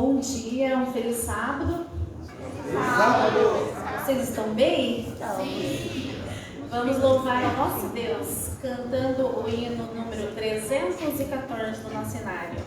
Bom dia, um feliz sábado. Vocês estão bem? Sim. Vamos louvar ao nosso Deus, cantando o hino número 314 do nosso cenário.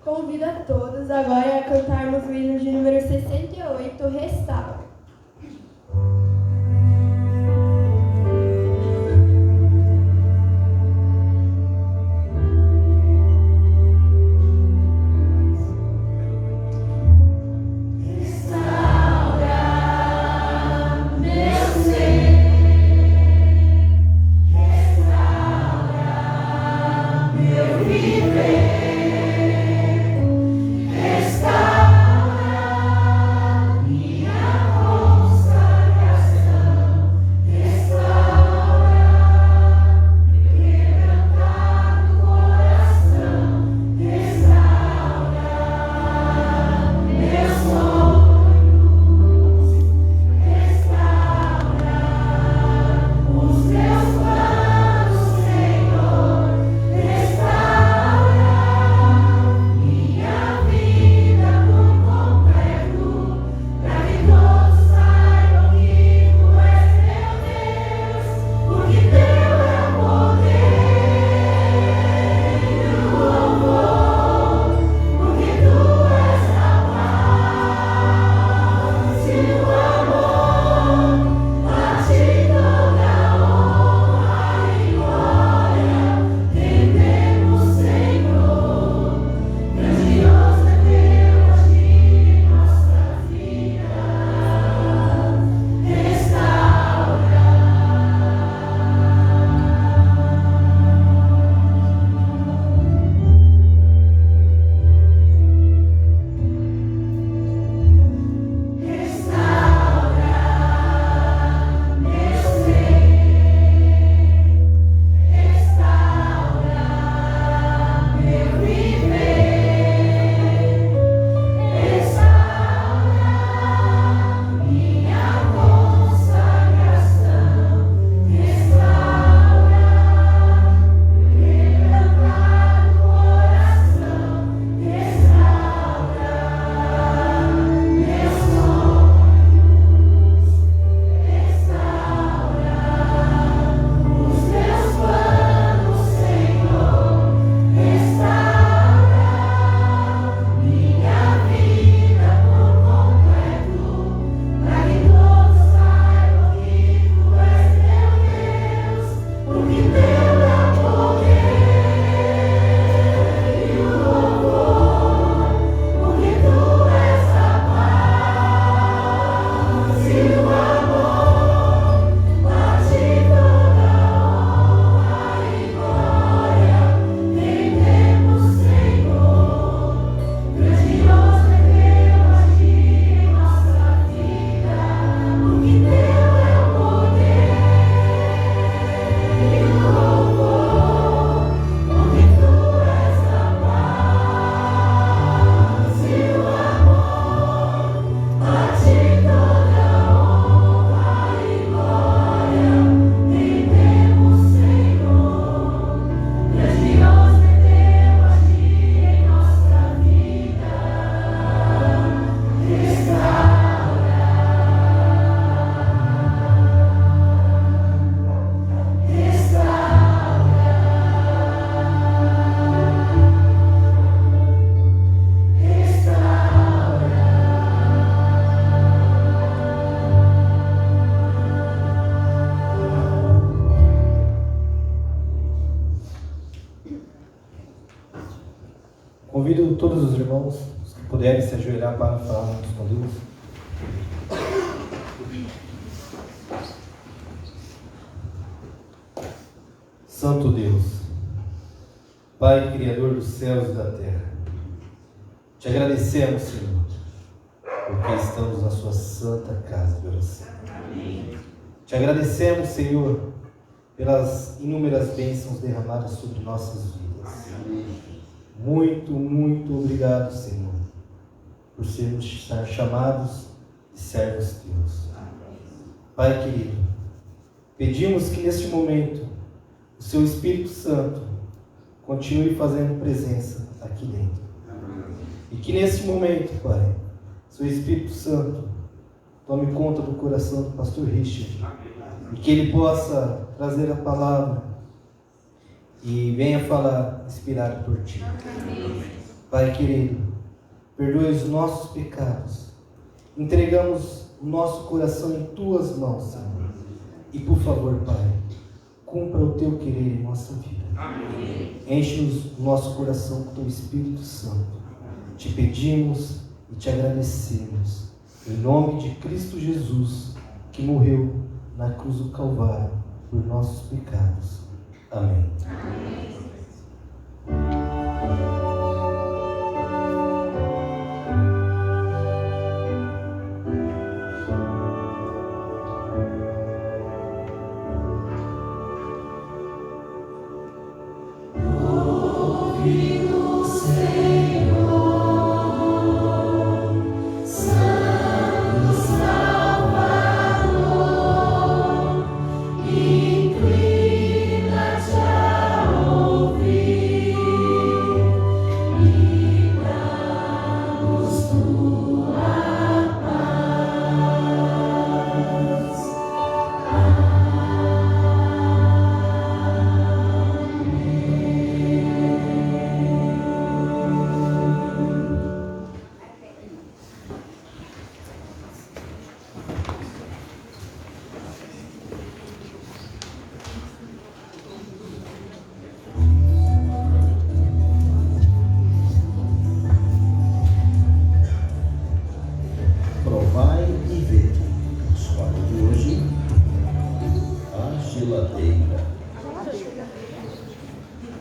Convido a todos agora a cantarmos o hino de número 68, Restaura. Convido todos os irmãos, os que puderem se ajoelhar para falarmos com Deus. Santo Deus, Pai Criador dos céus e da terra, te agradecemos, Senhor, porque estamos na sua santa casa de oração. Amém. Te agradecemos, Senhor, pelas inúmeras bênçãos derramadas sobre nossas vidas. Amém. Muito, muito obrigado, Senhor, por sermos chamados de servos teus. Pai querido, pedimos que neste momento o seu Espírito Santo continue fazendo presença aqui dentro. E que neste momento, Pai, seu Espírito Santo tome conta do coração do pastor Richard e que ele possa trazer a palavra e venha falar inspirado por ti. Amém. Pai querido, perdoe os nossos pecados. Entregamos o nosso coração em Tuas mãos, Senhor. E por favor, Pai, cumpra o Teu querer em nossa vida. Enche-nos o nosso coração com Teu Espírito Santo. Te pedimos e Te agradecemos. Em nome de Cristo Jesus, que morreu na cruz do Calvário por nossos pecados. Amém.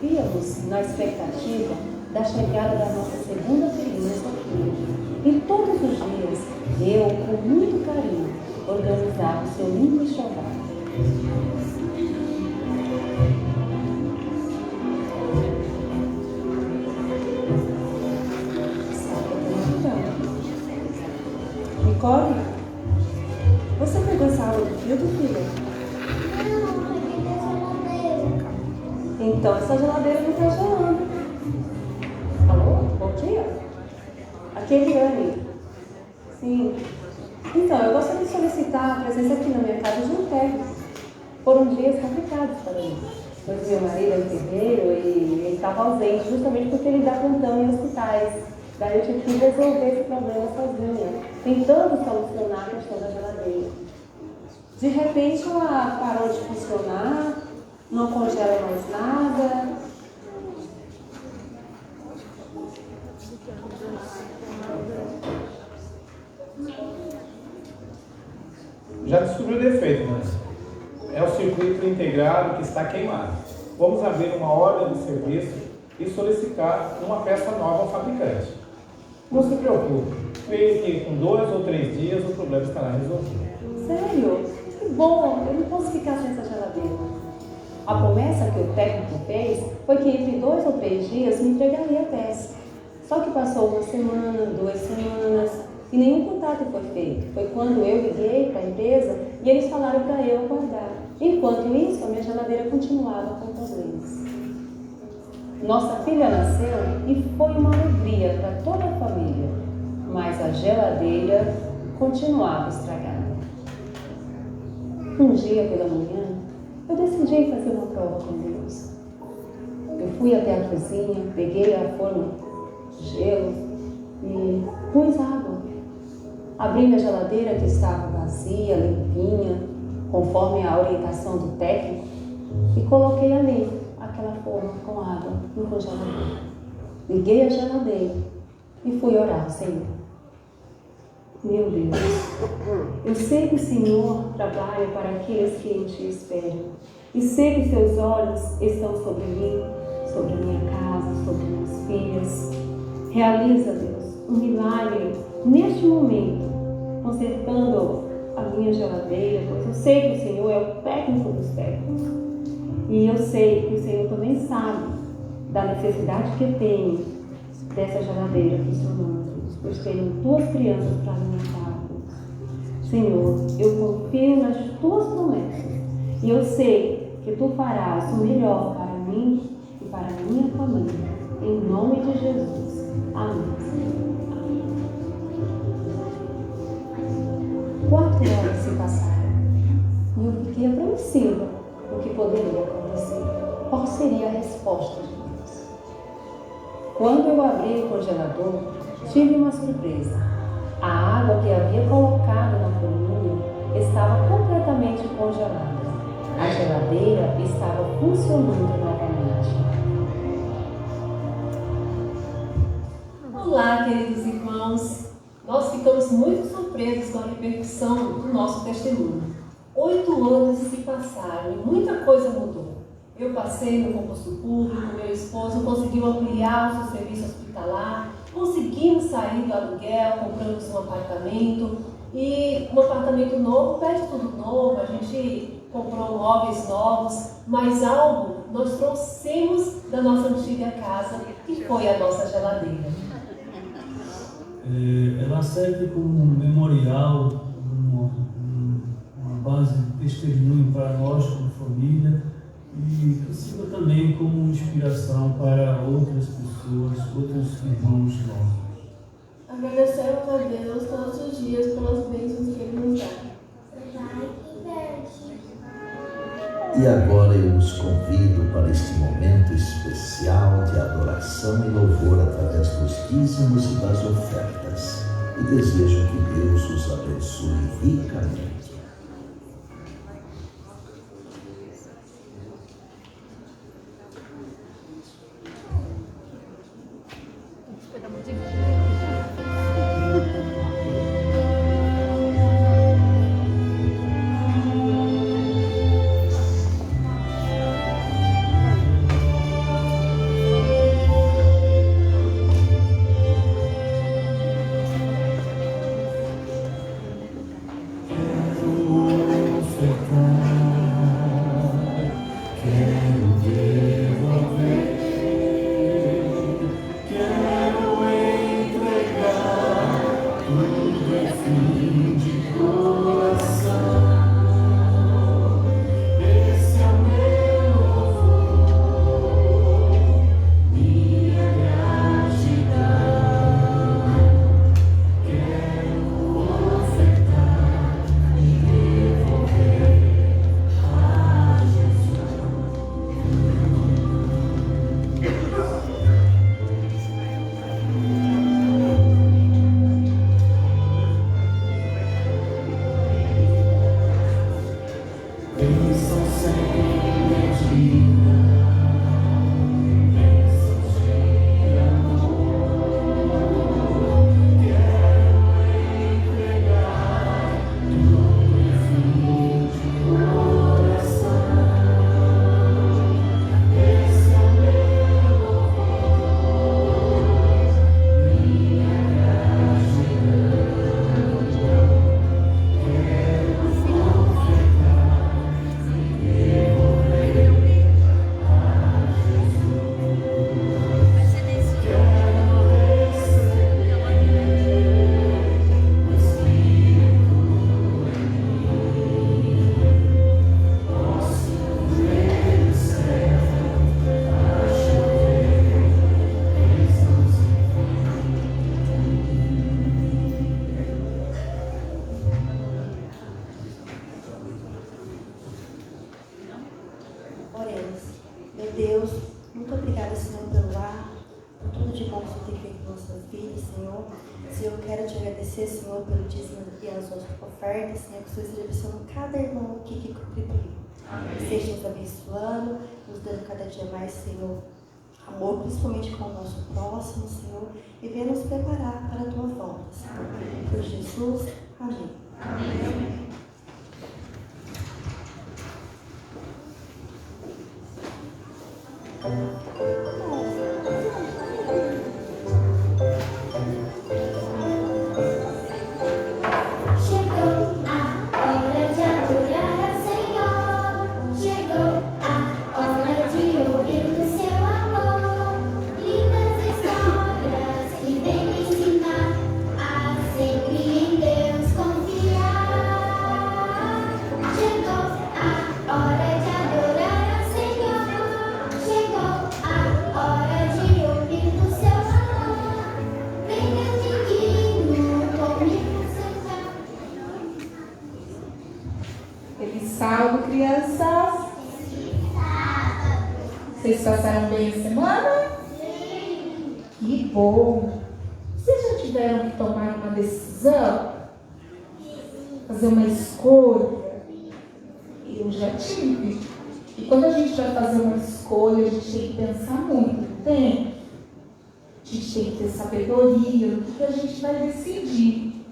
Vivíamos na expectativa da chegada da nossa segunda criança aqui. E todos os dias, eu, com muito carinho, organizava o seu lindo enxoval. Nicole, você pegou essa aula do filtro, filha? Então, essa geladeira não está gelando. Alô? Bom dia? Aqui é Eliane. Sim. Então, eu gostaria de solicitar a presença aqui na minha casa de um técnico. Foram dias complicados para mim. Pois meu marido é enfermeiro e ele estava ausente justamente porque ele dá plantão em hospitais. Daí eu tive que resolver esse problema sozinha, tentando solucionar a questão da geladeira. De repente, ela parou de funcionar. Não congela mais nada. Já descobriu o defeito, Nancy. É o circuito integrado que está queimado. Vamos abrir uma ordem de serviço e solicitar uma peça nova ao fabricante. Não se preocupe, creio que com 2 ou 3 dias o problema estará resolvido. Sério? Que bom, eu não posso ficar sem essa geladeira. A promessa que o técnico fez foi que entre 2 ou 3 dias me entregaria a peça. Só que passou 1 semana, 2 semanas e nenhum contato foi feito. Foi quando eu liguei para a empresa e eles falaram para eu aguardar. Enquanto isso, a minha geladeira continuava com problemas. Nossa filha nasceu e foi uma alegria para toda a família, mas a geladeira continuava estragada. Um dia pela manhã, eu decidi fazer uma prova com Deus. Eu fui até a cozinha, peguei a forma de gelo e pus água. Abri minha geladeira que estava vazia, limpinha, conforme a orientação do técnico, e coloquei ali aquela forma com água no congelador. Liguei a geladeira e fui orar ao Senhor. Meu Deus, eu sei que o Senhor trabalha para aqueles que em Ti esperam. E sei que Seus olhos estão sobre mim, sobre a minha casa, sobre minhas filhas. Realiza, Deus, um milagre neste momento, consertando a minha geladeira, pois eu sei que o Senhor é o técnico dos técnicos. E eu sei que o Senhor também sabe da necessidade que eu tenho dessa geladeira que o Senhor manda. Pois tenho 2 crianças para alimentar. Senhor, eu confio nas Tuas promessas e eu sei que Tu farás o melhor para mim e para a minha família. Em nome de Jesus. Amém. 4 horas se passaram e eu fiquei apreensiva do que poderia acontecer. Qual seria a resposta de Deus? Quando eu abri o congelador, tive uma surpresa. A água que havia colocado na forminha estava completamente congelada. A geladeira estava funcionando novamente. Olá, queridos irmãos. Nós ficamos muito surpresos com a repercussão do nosso testemunho. 8 anos se passaram e muita coisa mudou. Eu passei no concurso público, meu esposo conseguiu ampliar o seu serviço hospitalar, conseguimos sair do aluguel, compramos um apartamento e um apartamento novo, pede tudo novo, a gente comprou móveis novos, mas algo nós trouxemos da nossa antiga casa, que foi a nossa geladeira. Ela serve como um memorial, uma base de testemunho para nós como família e que sirva também como inspiração para outras pessoas, outros irmãos nossos. Agradecemos a Deus todos os dias pelas bênçãos que Ele nos dá. E agora eu os convido para este momento especial de adoração e louvor através dos dízimos e das ofertas. E desejo que Deus os abençoe ricamente. Eu quero te agradecer, Senhor, pelo dízimo e as suas ofertas, Senhor, que o Senhor esteja abençoando cada irmão aqui que contribuiu. Esteja nos abençoando, nos dando cada dia mais, Senhor, amor, principalmente com o nosso próximo, Senhor, e venha nos preparar para a tua volta, Senhor. Por Jesus, amém. Amém. Sempre em Deus confiar. Que bom! Vocês já tiveram que tomar uma decisão? Fazer uma escolha? Eu já tive. E quando a gente vai fazer uma escolha, a gente tem que pensar muito, não tem? A gente tem que ter sabedoria no que a gente vai decidir.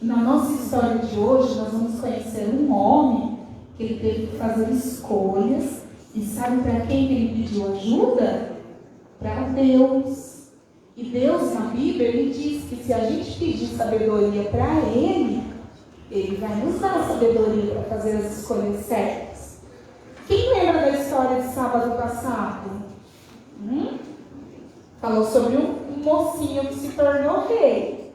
E na nossa história de hoje, nós vamos conhecer um homem que ele teve que fazer escolhas. E sabe para quem que ele pediu ajuda? Para Deus. E Deus, na Bíblia, ele diz que se a gente pedir sabedoria para Ele vai nos dar sabedoria para fazer as escolhas certas. Quem lembra da história de sábado passado? Falou sobre um mocinho que se tornou rei.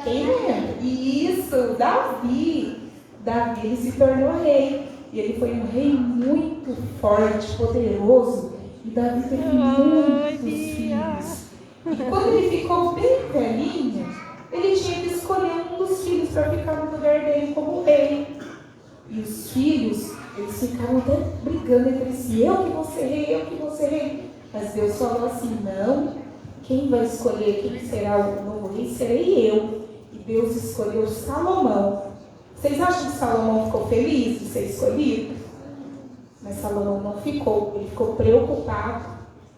Quem lembra? Isso, Davi. Davi, ele se tornou rei. E ele foi um rei muito forte, poderoso. E Davi teve muitos filhos. E quando ele ficou bem velhinho, ele tinha que escolher um dos filhos para ficar no lugar dele como rei. E os filhos, eles ficavam até brigando entre si. Eu que vou ser rei, eu que vou ser rei. Mas Deus falou assim, não. Quem vai escolher quem será o novo rei serei eu. E Deus escolheu Salomão. Vocês acham que Salomão ficou feliz de ser escolhido? Mas Salomão não ficou. Ele ficou preocupado.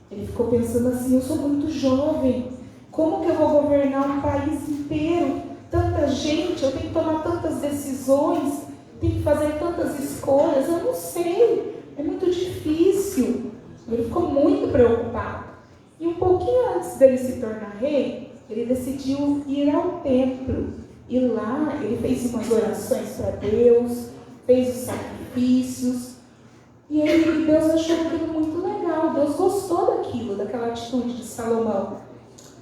Ele ficou pensando assim, eu sou muito jovem, como que eu vou governar um país inteiro? Tanta gente, eu tenho que tomar tantas decisões, tenho que fazer tantas escolhas, eu não sei, é muito difícil. Ele ficou muito preocupado. E um pouquinho antes dele se tornar rei, ele decidiu ir ao templo. E lá ele fez umas orações para Deus, fez os sacrifícios. E aí Deus achou aquilo muito legal, Deus gostou daquilo, daquela atitude de Salomão.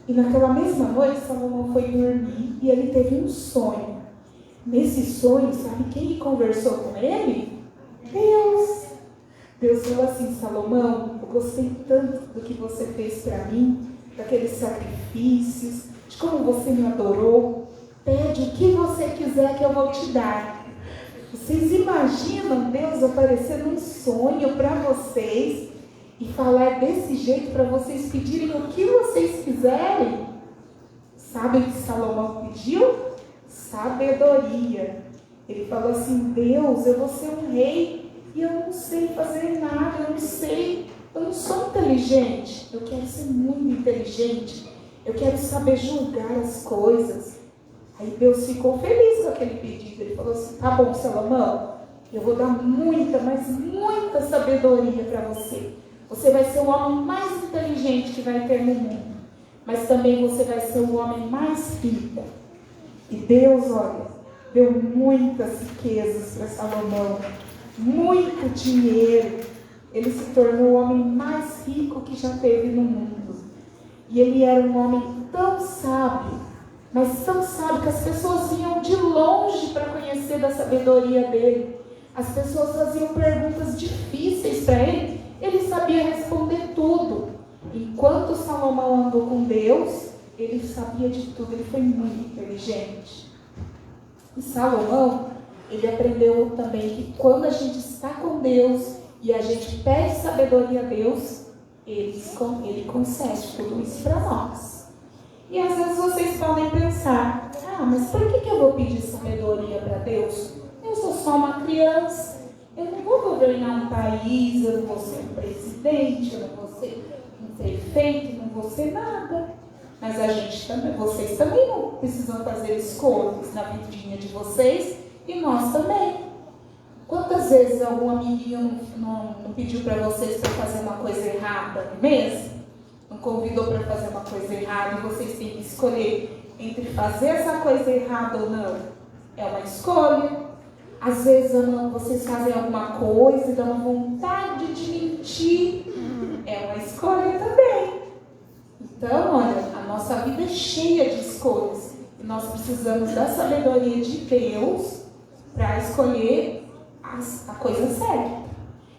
E naquela mesma noite, Salomão foi dormir e ele teve um sonho. Nesse sonho, sabe quem conversou com ele? Deus. Deus falou assim, Salomão, eu gostei tanto do que você fez para mim, daqueles sacrifícios, de como você me adorou. Pede o que você quiser que eu vou te dar. Vocês imaginam Deus aparecer num sonho para vocês e falar desse jeito para vocês pedirem o que vocês quiserem? Sabe o que Salomão pediu? Sabedoria. Ele falou assim, Deus, eu vou ser um rei e eu não sei fazer nada, eu não sou inteligente. Eu quero ser muito inteligente, eu quero saber julgar as coisas. Aí Deus ficou feliz com aquele pedido. Ele falou assim, tá bom, Salomão, eu vou dar muita, mas muita sabedoria para você. Você vai ser o homem mais inteligente que vai ter no mundo. Mas também você vai ser o homem mais rico. E Deus, olha, deu muitas riquezas para Salomão. Muito dinheiro. Ele se tornou o homem mais rico que já teve no mundo. E ele era um homem tão sábio, mas tão sábio que as pessoas vinham de longe para conhecer da sabedoria dele. As pessoas faziam perguntas difíceis para ele, ele sabia responder tudo. Enquanto Salomão andou com Deus, ele sabia de tudo, ele foi muito inteligente. E Salomão, ele aprendeu também que quando a gente está com Deus e a gente pede sabedoria a Deus, ele concede tudo isso para nós. E às vezes vocês podem pensar, mas por que eu vou pedir sabedoria para Deus? Eu sou só uma criança, eu não vou governar um país, eu não vou ser um presidente, eu não vou ser um prefeito, não vou ser nada. Mas a gente também, vocês também não precisam fazer escolhas na vidinha de vocês e nós também. Quantas vezes algum amiguinho não pediu para vocês para fazer uma coisa errada mesmo? Não convidou para fazer uma coisa errada e vocês têm que escolher entre fazer essa coisa errada ou não? É uma escolha. Às vezes vocês fazem alguma coisa e dão uma vontade de mentir. É uma escolha também. Então, olha, a nossa vida é cheia de escolhas. E nós precisamos da sabedoria de Deus para escolher a coisa certa.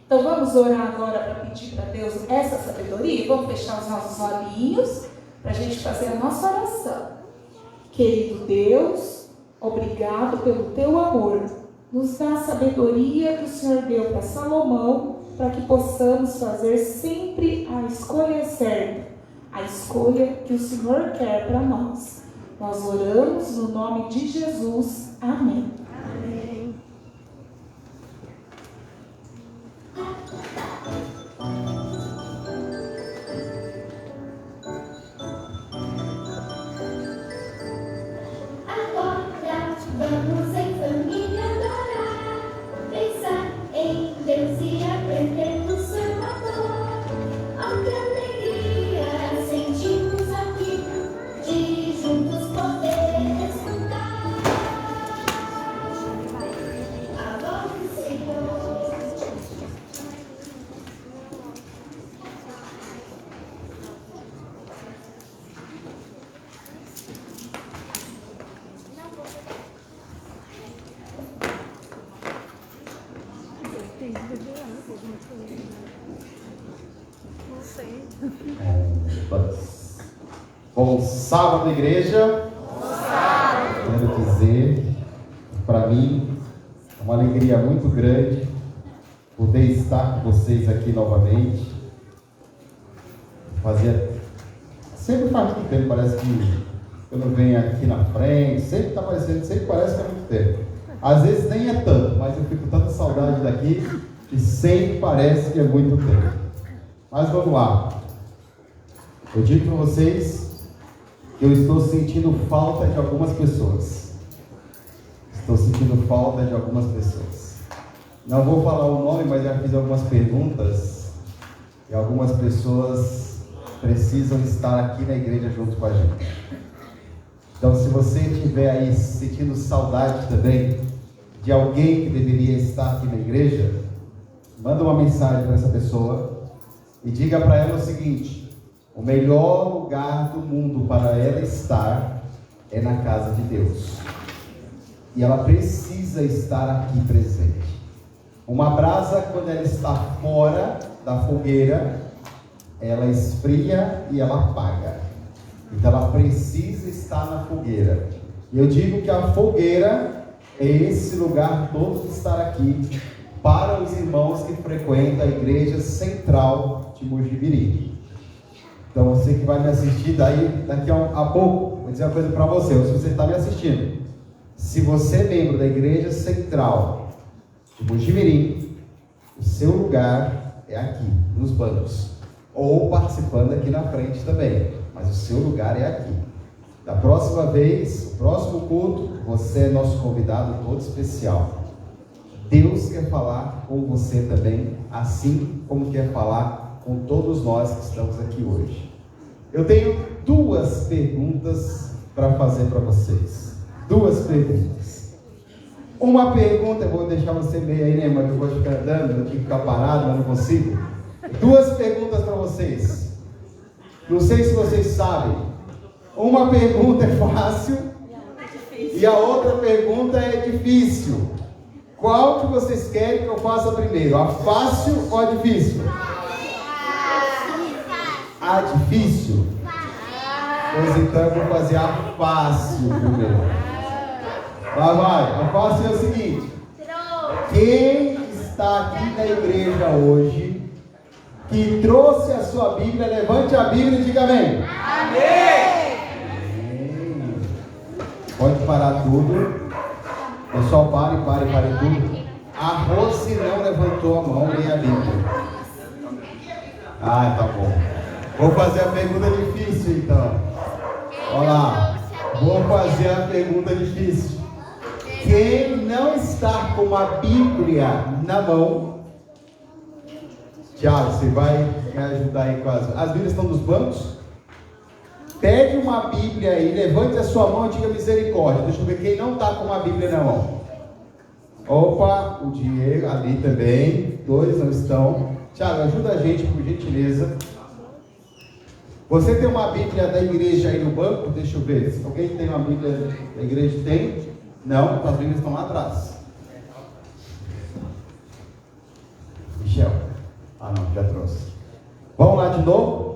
Então vamos orar agora para pedir para Deus essa sabedoria. Vamos fechar os nossos olhinhos para a gente fazer a nossa oração. Querido Deus, obrigado pelo teu amor. Nos dá a sabedoria que o Senhor deu para Salomão, para que possamos fazer sempre a escolha certa. a escolha que o Senhor quer para nós. Nós oramos no nome de Jesus. Amém. Amém. Agora vamos em família adorar, pensar em Deus e aprender do seu amor. Oh, que alegria sentimos aqui, de juntos poder escutar a voz do Senhor. Bom sábado, igreja. Quero dizer, para mim, é uma alegria muito grande poder estar com vocês aqui novamente. Sempre faz muito tempo, parece que eu não venho aqui na frente, sempre está aparecendo, sempre parece que é muito tempo. Às vezes nem é tanto, mas eu fico com tanta saudade daqui que sempre parece que é muito tempo. Mas vamos lá. Eu digo para vocês que eu estou sentindo falta de algumas pessoas. Estou sentindo falta de algumas pessoas. Não vou falar o nome, mas já fiz algumas perguntas. E algumas pessoas precisam estar aqui na igreja junto com a gente. Então, se você estiver aí sentindo saudade também de alguém que deveria estar aqui na igreja, manda uma mensagem para essa pessoa e diga para ela o seguinte: o melhor lugar do mundo para ela estar é na casa de Deus. E ela precisa estar aqui presente. Uma brasa, quando ela está fora da fogueira, ela esfria e ela apaga. Então ela precisa estar na fogueira. E eu digo que a fogueira é esse lugar todo que está aqui para os irmãos que frequentam a igreja central de Mojimirim. Então você que vai me assistir daqui a pouco, vou dizer uma coisa para você, ou se você está me assistindo, se você é membro da igreja central de Mojimirim, o seu lugar é aqui, nos bancos, ou participando aqui na frente também, mas o seu lugar é aqui. Da próxima vez, o próximo culto, você é nosso convidado todo especial. Deus quer falar com você também, assim como quer falar com todos nós que estamos aqui hoje. Eu tenho duas perguntas para fazer para vocês. Duas perguntas. Uma pergunta, eu vou deixar você meio aí, né, mas eu vou ficar andando, eu tenho que ficar parado, mas não consigo. Duas perguntas para vocês. Não sei se vocês sabem. Uma pergunta é fácil e a outra pergunta é difícil. Qual que vocês querem que eu faça primeiro? A fácil ou a difícil? A difícil? Pois então eu vou fazer a fácil primeiro. Vai. A fácil é o seguinte: quem está aqui na igreja hoje, que trouxe a sua Bíblia, levante a Bíblia e diga amém. Amém. Pode parar tudo. Pessoal, pare tudo. A Rose não levantou a mão nem a Bíblia. Ah, tá bom. Vou fazer a pergunta difícil então. Olha lá. Vou fazer a pergunta difícil. Quem não está com a Bíblia na mão, Tiago, você vai me ajudar aí com as Bíblias estão nos bancos? Pegue uma Bíblia aí, levante a sua mão e diga misericórdia. Deixa eu ver quem não está com uma Bíblia na mão. Opa, o Diego ali também. Dois não estão. Tiago, ajuda a gente, por gentileza. Você tem uma Bíblia da igreja aí no banco? Deixa eu ver. Se alguém tem uma Bíblia da igreja, tem? Não, as Bíblias estão lá atrás. Michel. Ah não, já trouxe. Vamos lá de novo?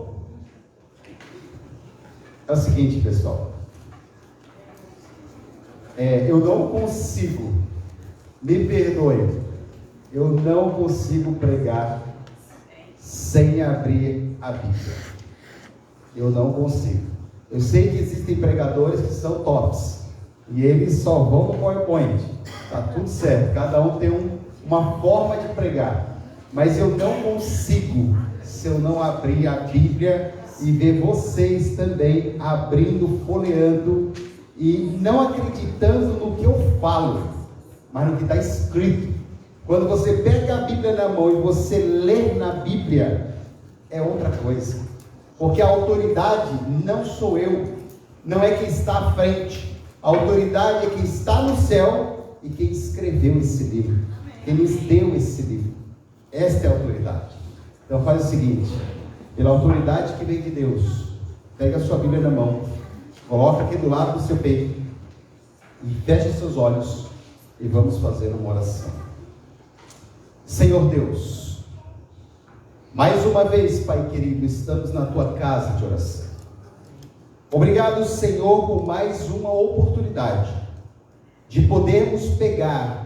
É o seguinte, pessoal. Eu não consigo, me perdoe, eu não consigo pregar sem abrir a Bíblia. Eu não consigo. Eu sei que existem pregadores que são tops. E eles só vão no PowerPoint. Tá tudo certo. Cada um tem uma forma de pregar. Mas eu não consigo se eu não abrir a Bíblia e ver vocês também abrindo, folheando e não acreditando no que eu falo, mas no que está escrito. Quando você pega a Bíblia na mão e você lê na Bíblia, é outra coisa. Porque a autoridade não sou eu, não é quem está à frente. A autoridade é quem está no céu e quem escreveu esse livro, quem nos deu esse livro. Esta é a autoridade. Então faz o seguinte, pela autoridade que vem de Deus, pega a sua Bíblia na mão, coloca aqui do lado do seu peito e feche seus olhos e vamos fazer uma oração. Senhor Deus, mais uma vez, Pai querido, estamos na tua casa de oração. Obrigado, Senhor, por mais uma oportunidade de podermos pegar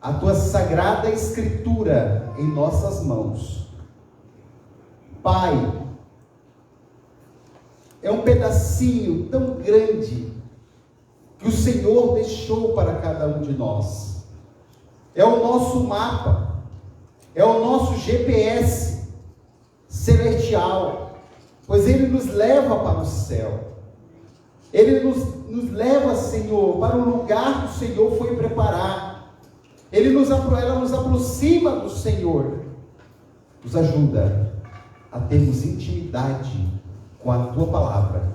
a tua sagrada escritura em nossas mãos. Pai, é um pedacinho tão grande que o Senhor deixou para cada um de nós. É o nosso mapa, é o nosso GPS celestial, pois ele nos leva para o céu. Ele nos leva, Senhor, para o lugar que o Senhor foi preparar. Ela nos aproxima do Senhor, nos ajuda a termos intimidade com a tua palavra,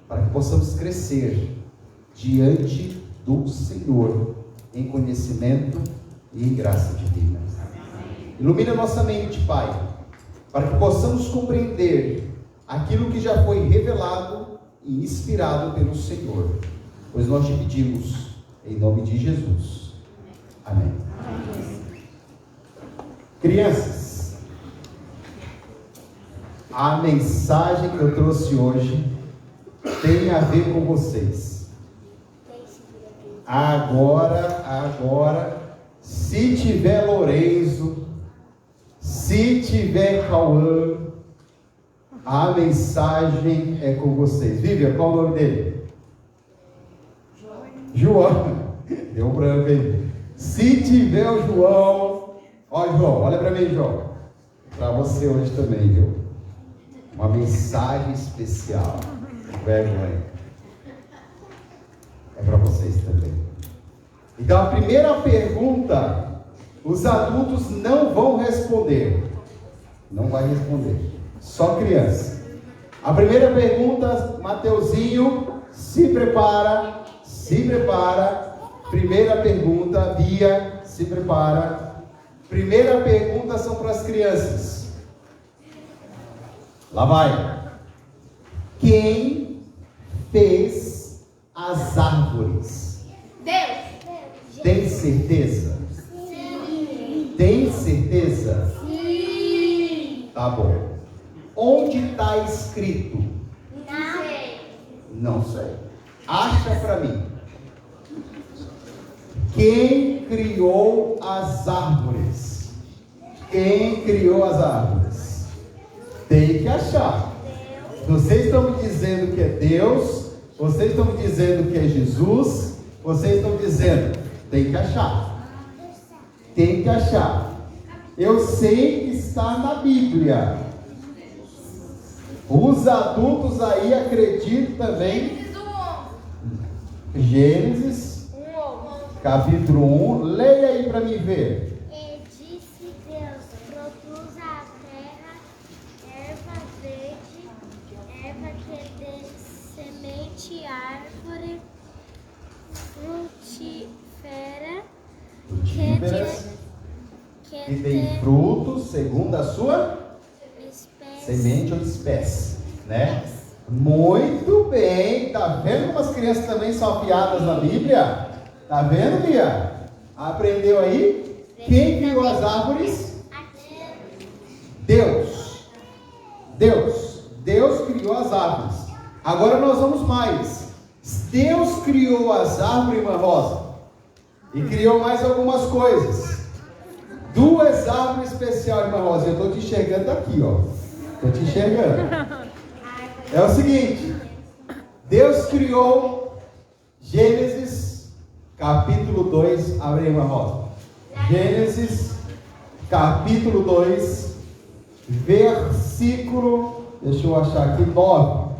para que possamos crescer diante do Senhor em conhecimento e em graça divina. Ilumina nossa mente, Pai, para que possamos compreender aquilo que já foi revelado e inspirado pelo Senhor, pois nós te pedimos em nome de Jesus. Amém. Crianças, a mensagem que eu trouxe hoje tem a ver com vocês. Agora, se tiver Lourenço, se tiver Cauã, a mensagem é com vocês. Vivian, qual o nome dele? João. Deu branco aí. Se tiver o João, ó João, olha para mim, João. Para você hoje também, viu? Uma mensagem especial. Vergonha. É para vocês também. Então a primeira pergunta, os adultos não vão responder. Não vai responder. Só criança. A primeira pergunta, Mateuzinho, se prepara. Primeira pergunta, Bia, se prepara. Primeira pergunta são para as crianças. Lá vai. Quem fez as árvores? Deus. Tem certeza? Sim. Tem certeza? Sim. Tá bom. Onde está escrito? Não sei. Não sei. Acha para mim. Quem criou as árvores? Quem criou as árvores? Tem que achar. Vocês estão me dizendo que é Deus, vocês estão me dizendo que é Jesus, vocês estão dizendo, tem que achar. Tem que achar. Eu sei que está na Bíblia. Os adultos aí acreditam também. Gênesis capítulo 1, leia aí para mim ver. E disse Deus, produza a terra erva verde, erva que dê semente, árvore frutífera, que tem frutos segundo a sua semente ou espécie, né? Muito bem, tá vendo como as crianças também são afiadas na Bíblia? Tá vendo, Bia? Aprendeu aí? Quem criou as árvores? Deus. Deus criou as árvores. Agora nós vamos mais. Deus criou as árvores, irmã Rosa, e criou mais algumas coisas. Duas árvores especiais, irmã Rosa. Eu estou te enxergando daqui, ó. Estou te enxergando. A árvore É o seguinte, Deus criou Gênesis capítulo 2, abre aí uma rosa. Gênesis capítulo 2, versículo, deixa eu achar aqui, 9.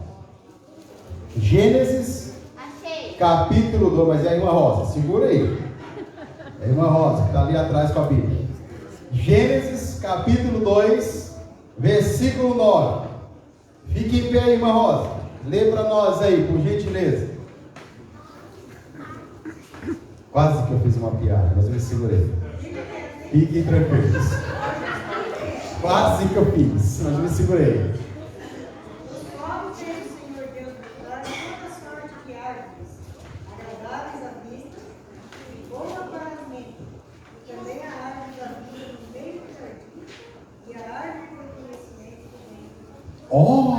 Gênesis capítulo 2, mas é a irmã Rosa, segura aí. É a irmã Rosa, que está ali atrás com a Bíblia. Gênesis capítulo 2, versículo 9. Fique em pé, irmã Rosa. Lê para nós aí, por gentileza. Quase que eu fiz uma piada, mas eu me segurei. Fiquem tranquilos. Quase que eu fiz, mas eu me segurei. Oh,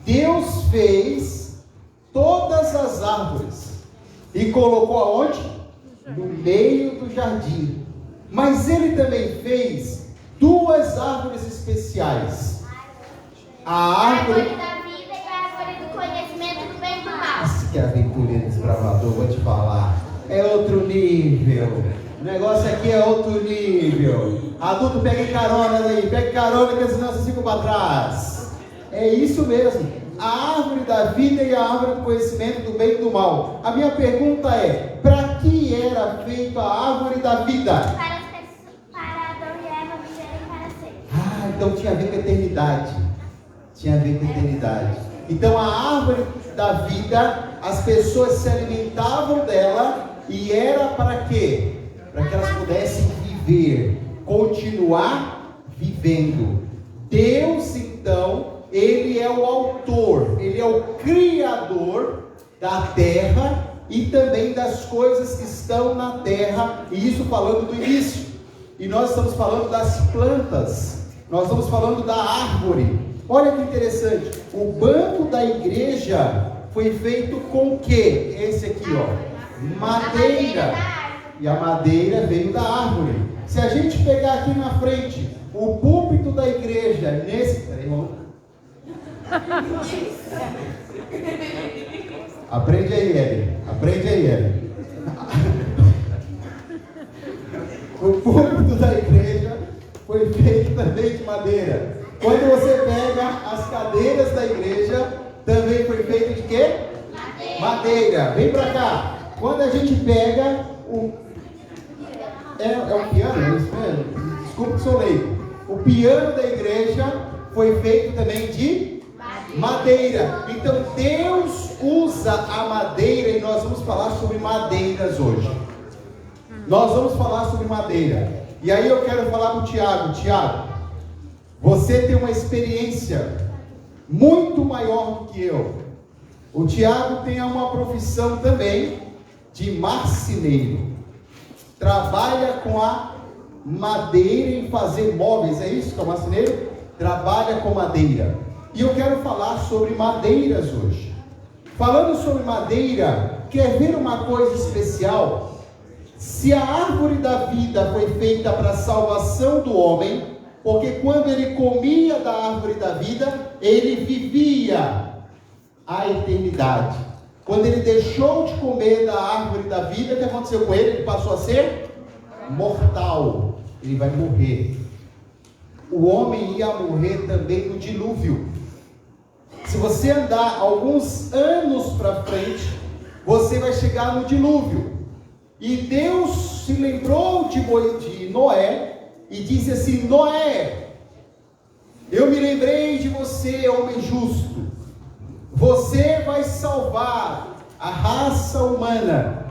Deus fez todas as árvores e colocou aonde? No meio do jardim. Mas Ele também fez duas árvores especiais. A árvore da vida e a árvore do conhecimento do bem e do mal. Nossa, que aventureiro desbravador, vou te falar. É outro nível. O negócio aqui é outro nível. Adulto, pegue carona aí, pegue carona que as crianças ficam para trás. É isso mesmo. A árvore da vida e a árvore do conhecimento do bem e do mal. A minha pergunta é: para que era feita a árvore da vida? Para Adão e Eva viverem para sempre. Ah, então tinha a ver com a eternidade. Tinha a ver com a eternidade. Então a árvore da vida, as pessoas se alimentavam dela e era para quê? Para que elas pudessem viver, continuar vivendo. Deus, então, Ele é o autor, Ele é o criador da terra e também das coisas que estão na terra, e isso falando do início. E nós estamos falando das plantas, nós estamos falando da árvore. Olha que interessante, o banco da igreja foi feito com o quê? Esse aqui, ó, madeira. E a madeira veio da árvore. Se a gente pegar aqui na frente o púlpito da igreja, nesse... Peraí, irmão. Aprende aí, Eli. Aprende aí, Eli. O púlpito da igreja foi feito também de madeira. Quando você pega as cadeiras da igreja, também foi feito de quê? Madeira. Vem pra cá. Quando a gente pega o... É um piano, é isso mesmo? Desculpa que sou leigo. O piano da igreja foi feito também de madeira. Então Deus usa a madeira e nós vamos falar sobre madeiras hoje. Nós vamos falar sobre madeira. E aí eu quero falar para o Tiago. Tiago, você tem uma experiência muito maior do que eu. O Tiago tem uma profissão também de marceneiro. Trabalha com a madeira em fazer móveis, é isso que é o marceneiro? Trabalha com madeira. E eu quero falar sobre madeiras hoje. Falando sobre madeira, quer ver uma coisa especial? Se a árvore da vida foi feita para a salvação do homem, porque quando ele comia da árvore da vida, ele vivia a eternidade. Quando ele deixou de comer da árvore da vida, o que aconteceu com ele? Ele passou a ser mortal. Ele vai morrer. O homem ia morrer também no dilúvio. Se você andar alguns anos para frente, você vai chegar no dilúvio. E Deus se lembrou de Noé e disse assim: Noé, eu me lembrei de você, homem justo. Você vai salvar a raça humana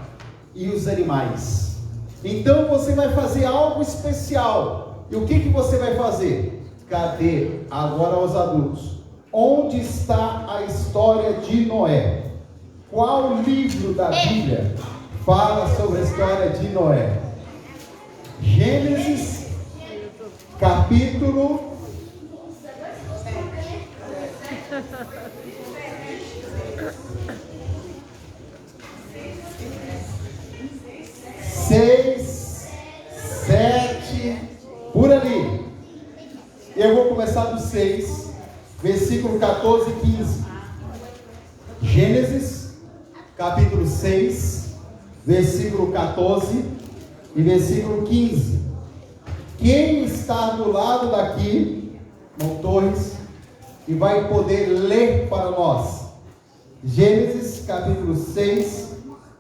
e os animais. Então você vai fazer algo especial. E o que você vai fazer? Cadê? Agora os adultos. Onde está a história de Noé? Qual livro da Bíblia fala sobre a história de Noé? Gênesis, capítulo 6, 7, por ali. Eu vou começar do 6, versículo versículo 14 e 15. Gênesis, capítulo 6, versículo 14 e versículo 15. Quem está do lado daqui, Irmão Torres, e vai poder ler para nós? Gênesis, capítulo 6,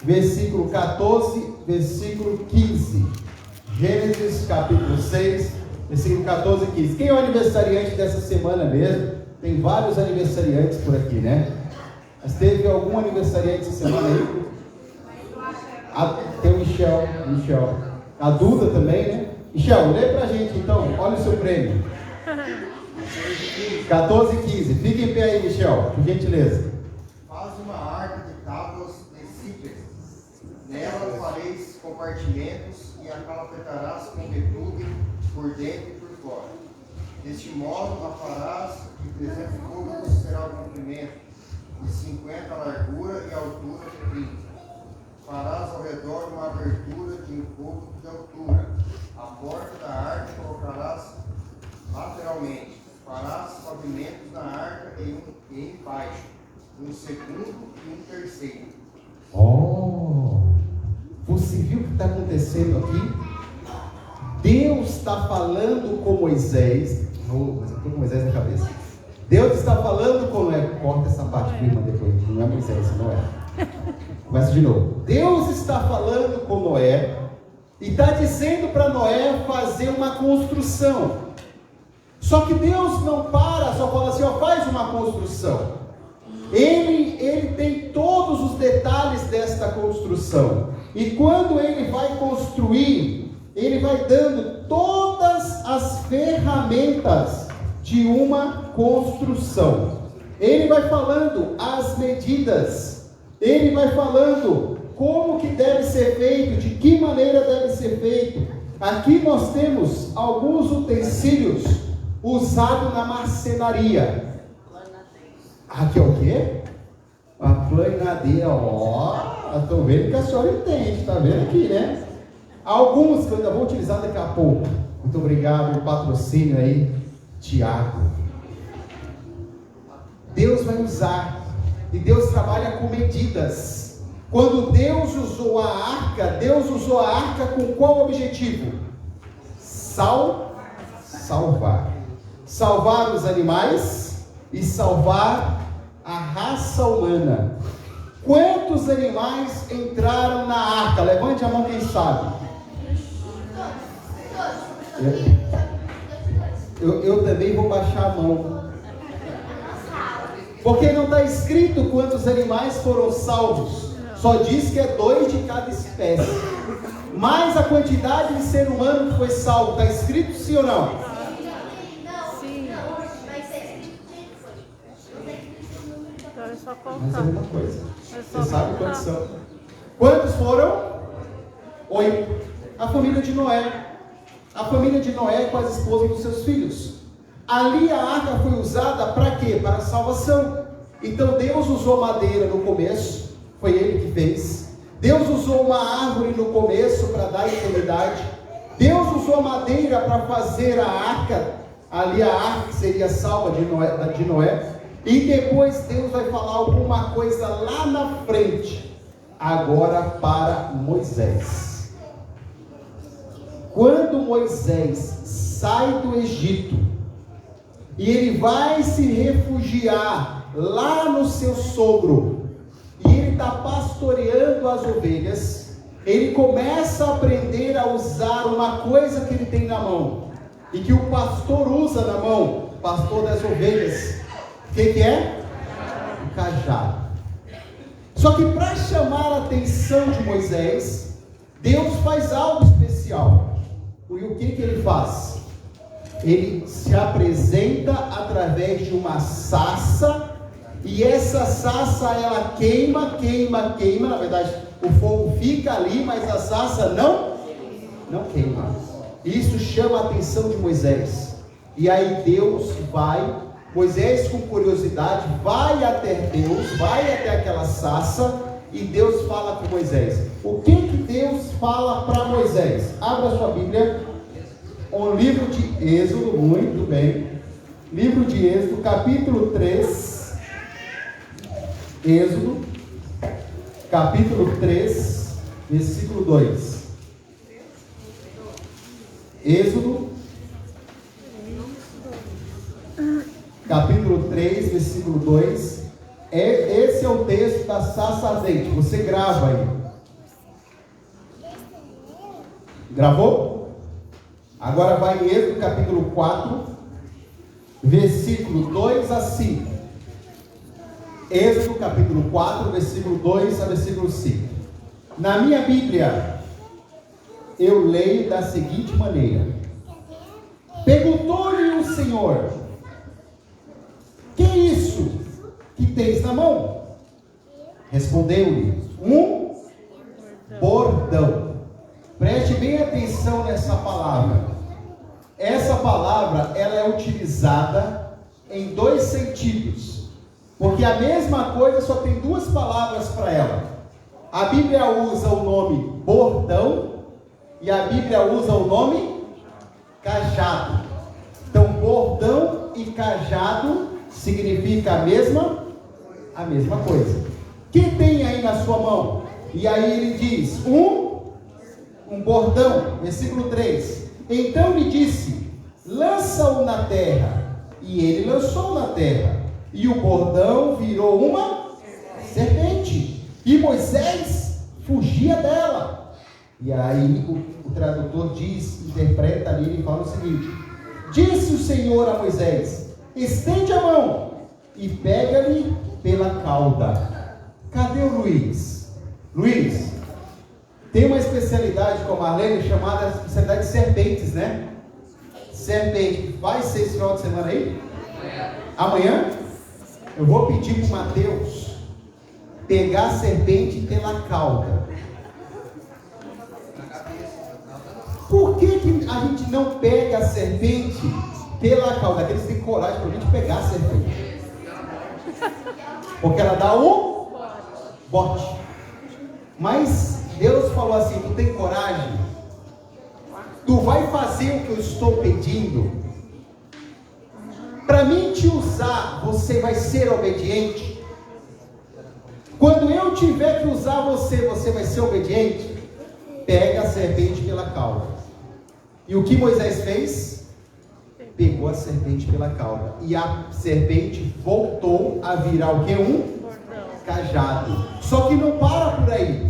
versículo 14, versículo 15. Gênesis, capítulo 6, versículo 14 e 15. Quem é o aniversariante dessa semana mesmo? Tem vários aniversariantes por aqui, né? Mas teve algum aniversariante essa semana aí? Tem o Michel. A Duda também, né? Michel, lê pra gente então, olha o seu prêmio. 14 e 15. Fique em pé aí, Michel, por gentileza. Faz uma arca de tábuas de cípress. Nela fareis compartimentos e a calafetarás com betume por dentro e por fora. Deste modo a farás de 300 côvados será o comprimento, de 50 a largura e a altura de 30. Farás ao redor uma abertura de 1 côvado de altura. A porta da arca colocarás lateralmente. Farás pavimentos na arca e embaixo, um segundo e um terceiro. Você viu o que está acontecendo aqui? Deus está falando com Moisés. Mas eu estou com Moisés na cabeça. Deus está falando com Noé. Corta essa parte, prima, depois. Não é Moisés, não é. Começa de novo. Deus está falando com Noé e está dizendo para Noé fazer uma construção. Só que Deus não para, só fala assim, faz uma construção. Ele tem todos os detalhes desta construção. E quando ele vai construir, ele vai dando todas as ferramentas de uma construção. Ele vai falando as medidas. Ele vai falando como que deve ser feito, de que maneira deve ser feito. Aqui nós temos alguns utensílios usados na marcenaria. Aqui é o quê? A planadeira. Estou vendo que a senhora entende, está vendo aqui, né? Alguns que eu ainda vou utilizar daqui a pouco. Muito obrigado pelo patrocínio aí, Tiago. Deus vai usar, e Deus trabalha com medidas. Quando Deus usou a arca com qual objetivo? Salvar. Salvar os animais e salvar a raça humana. Quantos animais entraram na arca? Levante a mão quem sabe. Eu também vou baixar a mão. Porque não está escrito quantos animais foram salvos. Só diz que é 2 de cada espécie. Mas a quantidade de ser humano que foi salvo, está escrito sim ou não? Mas é uma coisa. Você sabe quantos são? Quantos foram? 8. A família de Noé. A família de Noé com as esposas dos seus filhos. Ali a arca foi usada para quê? Para a salvação. Então Deus usou madeira no começo. Foi Ele que fez. Deus usou uma árvore no começo para dar eternidade. Deus usou madeira para fazer a arca. Ali a arca que seria salva de Noé. E depois Deus vai falar alguma coisa lá na frente. Agora para Moisés. Quando Moisés sai do Egito e ele vai se refugiar lá no seu sogro, e ele está pastoreando as ovelhas, ele começa a aprender a usar uma coisa que ele tem na mão, e que o pastor usa na mão, pastor das ovelhas. O que é? O cajado. Só que para chamar a atenção de Moisés, Deus faz algo especial. E o que ele faz? Ele se apresenta através de uma sarça, e essa sarça ela queima. Na verdade, o fogo fica ali, mas a sarça não queima. Isso chama a atenção de Moisés. E aí Moisés com curiosidade vai até Deus, vai até aquela sarça, e Deus fala com Moisés. O que Deus fala para Moisés? Abra sua Bíblia, o livro de Êxodo, muito bem. Livro de Êxodo, capítulo 3. Êxodo, capítulo 3, versículo 2. Êxodo, capítulo 3, versículo 2. Esse é o texto da Sassa Azeite. Você grava aí. Gravou? Agora vai em Êxodo, capítulo 4, versículo 2 a 5. Êxodo, capítulo 4, versículo 2 a versículo 5. Na minha Bíblia, eu leio da seguinte maneira: perguntou-lhe o Senhor: que é isso que tens na mão? Respondeu-lhe: um bordão. Preste bem atenção nessa palavra. Essa palavra, ela é utilizada em dois sentidos, porque a mesma coisa só tem duas palavras para ela. A Bíblia usa o nome bordão e a Bíblia usa o nome cajado. Então, bordão e cajado significa a mesma coisa. O que tem aí na sua mão? E aí ele diz, um bordão, versículo 3. Então lhe disse: lança-o na terra. E ele lançou na terra, e o bordão virou uma serpente, e Moisés fugia dela. E aí o tradutor interpreta ali e fala o seguinte: disse o Senhor a Moisés: estende a mão e pega-lhe pela cauda. Cadê o Luiz? Luiz, tem uma especialidade com a Marlene chamada especialidade de serpentes, né? Serpente. Vai ser esse final de semana aí? Amanhã? Eu vou pedir para o Mateus pegar a serpente pela cauda. Por que a gente não pega a serpente pela cauda? Aqueles que têm coragem para a gente pegar a serpente. Porque ela dá o bote. Mas Deus falou assim: tu tem coragem? Tu vai fazer o que eu estou pedindo? Para mim te usar, você vai ser obediente? Quando eu tiver que usar você, você vai ser obediente? Pega a serpente pela cauda. E o que Moisés fez? Pegou a serpente pela cauda. E a serpente voltou a virar o que? Um cajado. Só que não para por aí.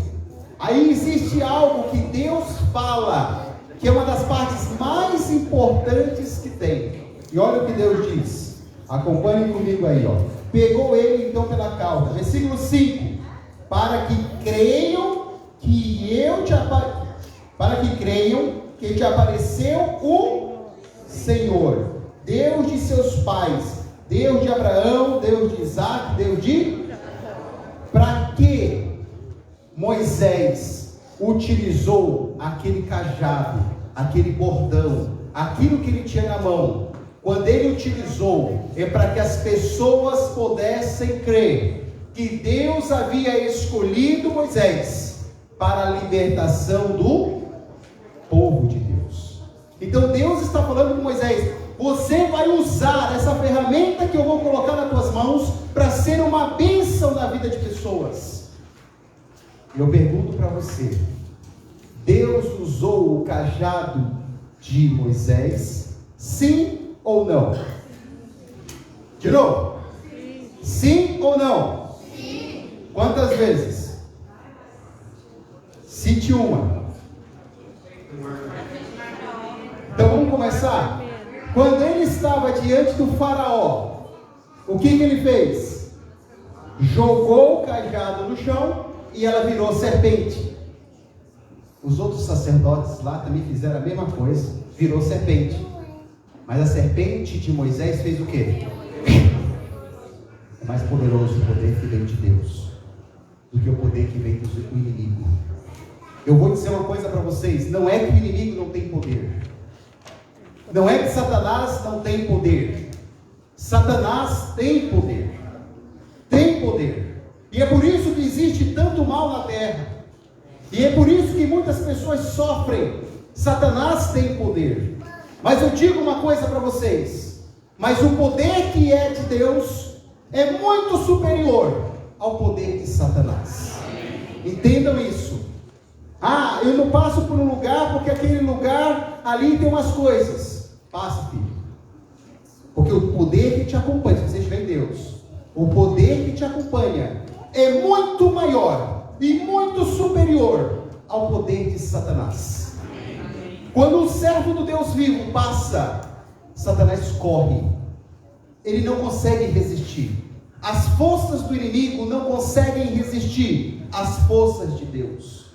Aí existe algo que Deus fala, que é uma das partes mais importantes que tem. E olha o que Deus diz. Acompanhe comigo aí, ó. Pegou ele então pela cauda. Versículo 5. Para que creiam que te apareceu o Senhor, Deus de seus pais, Deus de Abraão, Deus de Isaac, Deus de... Para que Moisés utilizou aquele cajado, aquele bordão, aquilo que ele tinha na mão? Quando ele utilizou, é para que as pessoas pudessem crer que Deus havia escolhido Moisés para a libertação do povo de Deus. Então Deus está falando com Moisés: você vai usar essa ferramenta que eu vou colocar nas tuas mãos para ser uma bênção na vida de pessoas. Eu pergunto para você: Deus usou o cajado de Moisés? Sim ou não? De novo? Sim ou não? Sim. Quantas vezes? Cite uma. Então vamos começar. Quando ele estava diante do faraó, o que ele fez? Jogou o cajado no chão e ela virou serpente. Os outros sacerdotes lá também fizeram a mesma coisa, virou serpente. Mas a serpente de Moisés fez o quê? É mais poderoso o poder que vem de Deus do que o poder que vem do inimigo. Eu vou dizer uma coisa para vocês: não é que o inimigo não tem poder, não é que Satanás não tem poder. Satanás tem poder, tem poder, e é por isso que existe tanto mal na terra, e é por isso que muitas pessoas sofrem. Satanás tem poder. Mas eu digo uma coisa para vocês: Mas o poder que é de Deus é muito superior ao poder de Satanás. Entendam isso. Ah, eu não passo por um lugar porque aquele lugar ali tem umas coisas. Passe, filho. Porque o poder que te acompanha, se você estiver em Deus, o poder que te acompanha é muito maior e muito superior ao poder de Satanás. Quando o servo do Deus vivo passa, Satanás corre. Ele não consegue resistir. As forças do inimigo não conseguem resistir às forças de Deus.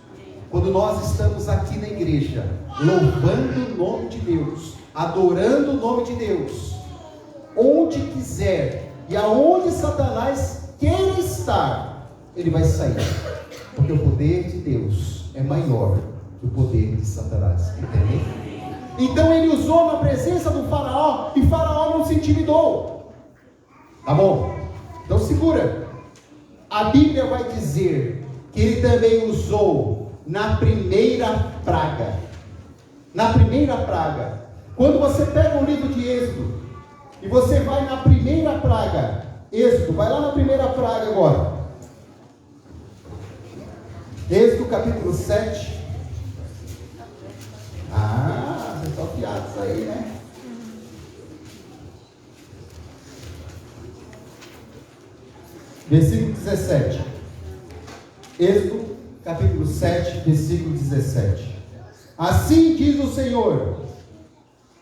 Quando nós estamos aqui na igreja, louvando o nome de Deus, adorando o nome de Deus, onde quiser e aonde Satanás queira estar, ele vai sair. Porque o poder de Deus é maior que o poder de Satanás. Entendem? Então ele usou na presença do faraó e faraó não se intimidou. Tá bom? Então segura. A Bíblia vai dizer que ele também usou na primeira praga. Na primeira praga. Quando você pega o livro de Êxodo e você vai na primeira praga, Êxodo, vai lá na primeira praga agora. Êxodo capítulo 7. Ah, vocês estão afiados aí, né? Versículo 17. Êxodo capítulo 7, versículo 17. Assim diz o Senhor: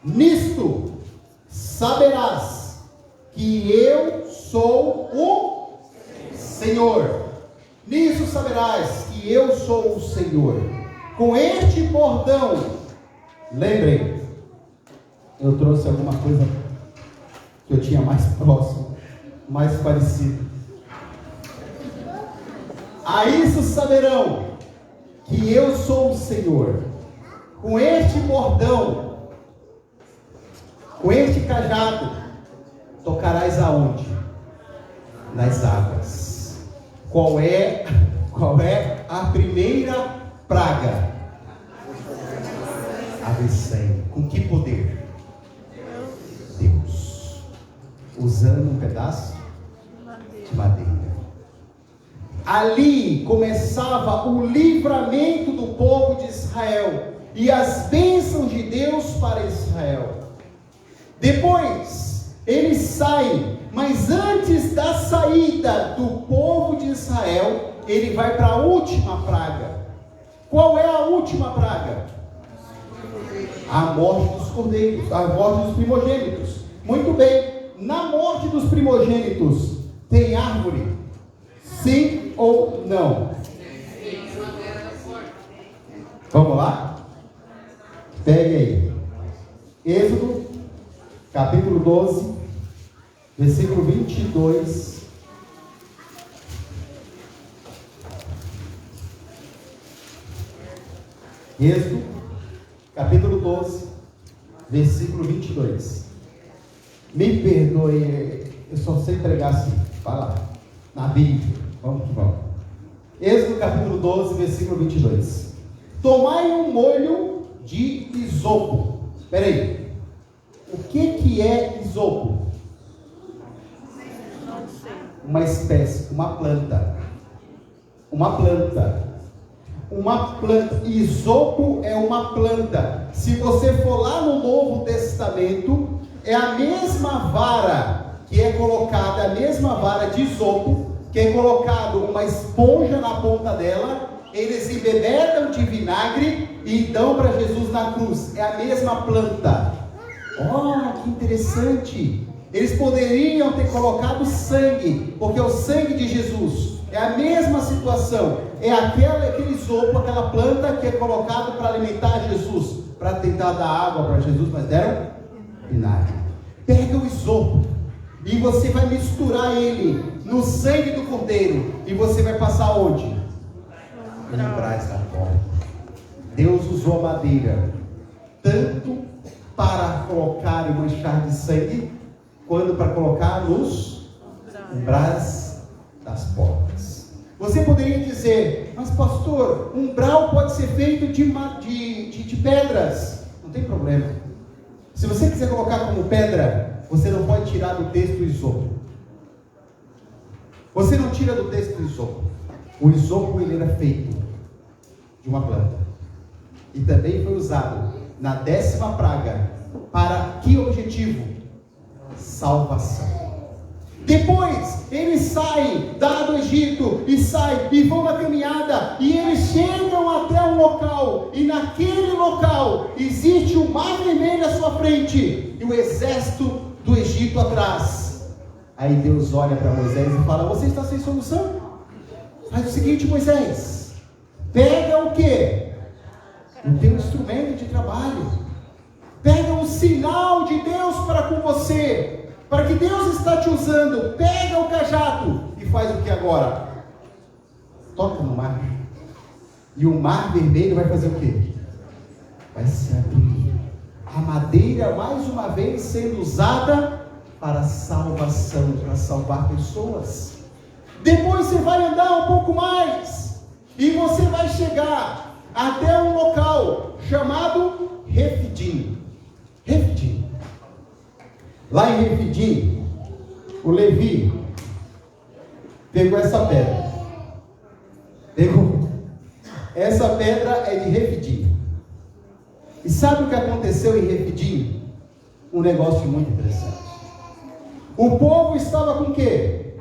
nisto saberás que eu sou o Senhor. Nisso saberás que eu sou o Senhor. Com este bordão, lembrem, eu trouxe alguma coisa que eu tinha mais próximo, mais parecido. A isso saberão que eu sou o Senhor. Com este bordão, com este cajado, tocarás aonde? Nas águas. Qual é a primeira praga? A descem. Com que poder? Deus. Usando um pedaço de madeira. Ali começava o livramento do povo de Israel e as bênçãos de Deus para Israel. Depois eles saem, mas antes da saída do povo de Israel, ele vai para a última praga. Qual é a última praga? A morte dos cordeiros, a morte dos primogênitos. Muito bem, na morte dos primogênitos tem árvore? Sim ou não? Vamos lá? Pegue aí. Êxodo, capítulo 12, versículo 22. Êxodo, capítulo 12, versículo 22. Me perdoe, eu só sei pregar assim. Vai lá, na Bíblia. Vamos que vamos. Êxodo capítulo 12, versículo 22. Tomai um molho de isopo. Espera aí. O que é isopo? Uma espécie, uma planta. Uma planta. Uma planta. Isopo é uma planta. Se você for lá no Novo Testamento, é a mesma vara que é colocada, a mesma vara de isopo, que é colocado uma esponja na ponta dela, eles embebedam de vinagre e dão para Jesus na cruz. É a mesma planta. Oh, que interessante! Eles poderiam ter colocado sangue, porque é o sangue de Jesus. É a mesma situação. É aquele isopo, aquela planta que é colocado para alimentar Jesus, para tentar dar água para Jesus, mas deram vinagre. Pega o isopo e você vai misturar ele no sangue do cordeiro, e você vai passar onde? No umbrais da porta. Deus usou a madeira tanto para colocar e manchar de sangue, quanto para colocar nos umbrais das portas. Você poderia dizer: mas pastor, umbral pode ser feito de pedras. Não tem problema. Se você quiser colocar como pedra você não pode tirar do texto o isopo. Você não tira do texto o isopo. O isopo ele era feito de uma planta. E também foi usado na 10ª praga. Para que objetivo? Salvação. Depois, eles saem do Egito, e vão na caminhada, e eles chegam até um local, e naquele local, existe o Mar Vermelho à sua frente, e o exército do Egito atrás. Aí Deus olha para Moisés e fala: você está sem solução? Faz o seguinte, Moisés, pega o quê? O teu instrumento de trabalho, pega o sinal de Deus para com você, para que Deus está te usando, pega o cajado e faz o que agora? Toca no mar, e o Mar Vermelho vai fazer o quê? Vai se abrir, a madeira mais uma vez sendo usada para salvação, para salvar pessoas. Depois você vai andar um pouco mais, e você vai chegar até um local chamado Refidim. Refidim. Lá em Refidim, o Levi pegou essa pedra. Essa pedra é de Refidim. E sabe o que aconteceu em Refidim? Um negócio muito interessante. O povo estava com o quê?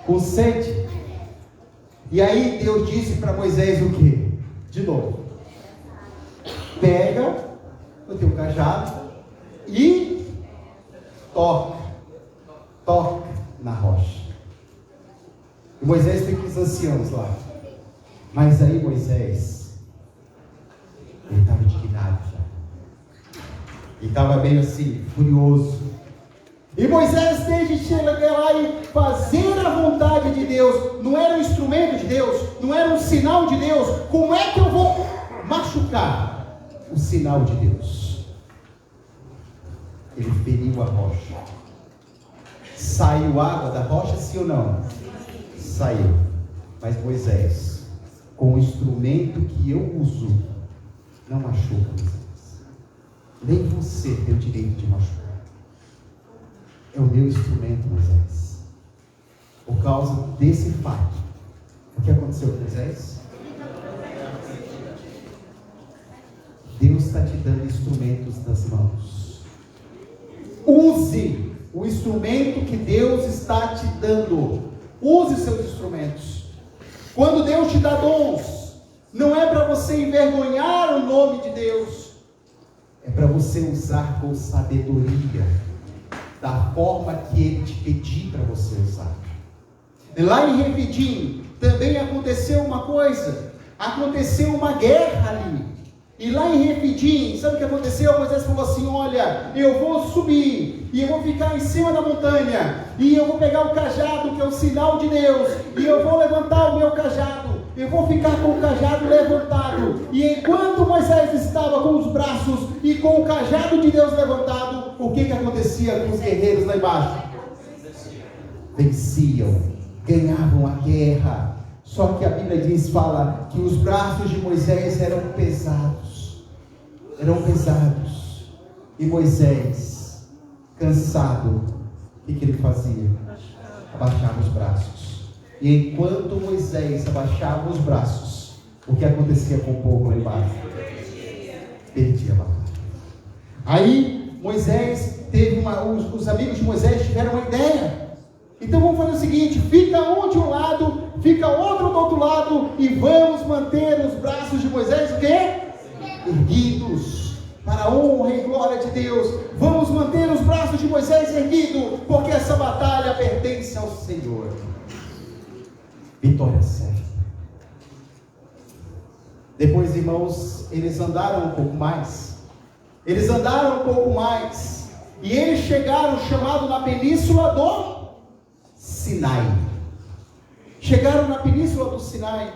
Com sede. E aí Deus disse para Moisés o quê? De novo: pega o teu cajado e toca na rocha. E Moisés tem os anciãos lá. Mas aí Moisés, ele estava indignado já. Ele estava meio assim, furioso. E Moisés tem de chegar lá e fazer a vontade de Deus. Não era um instrumento de Deus, não era um sinal de Deus. Como é que eu vou machucar o sinal de Deus? Ele feriu a rocha. Saiu água da rocha, sim ou não? Saiu. Mas Moisés, com o instrumento que eu uso, não machuca Moisés. Nem você tem o direito de machucar. É o meu instrumento, Moisés. Por causa desse fato. O que aconteceu com Moisés? Deus está te dando instrumentos nas mãos. Use o instrumento que Deus está te dando. Use seus instrumentos. Quando Deus te dá dons, não é para você envergonhar o nome de Deus, é para você usar com sabedoria, da forma que Ele te pedir para você usar. Lá em Refidim também aconteceu uma coisa, aconteceu uma guerra ali. E lá em Refidim, sabe o que aconteceu? Moisés falou assim: olha, eu vou subir, e eu vou ficar em cima da montanha, e eu vou pegar o cajado, que é o sinal de Deus, e eu vou levantar o meu cajado, eu vou ficar com o cajado levantado. E enquanto Moisés estava com os braços e com o cajado de Deus levantado, o que acontecia com os guerreiros lá embaixo? Venciam, ganhavam a guerra. Só que a Bíblia fala que os braços de Moisés eram pesados. E Moisés, cansado, o que ele fazia? Abaixava os braços. E enquanto Moisés abaixava os braços, o que acontecia com o povo lá embaixo? Perdia a batalha. Aí Moisés teve os amigos de Moisés tiveram uma ideia. Então vamos fazer o seguinte: fica um de um lado, fica outro do outro lado, e vamos manter os braços de Moisés o quê? Erguidos, para a honra e glória de Deus. Vamos manter os braços de Moisés erguidos, porque essa batalha pertence ao Senhor. Vitória certa. Depois, irmãos, eles andaram um pouco mais. E eles chegaram, chamado na península do Sinai. Chegaram na península do Sinai.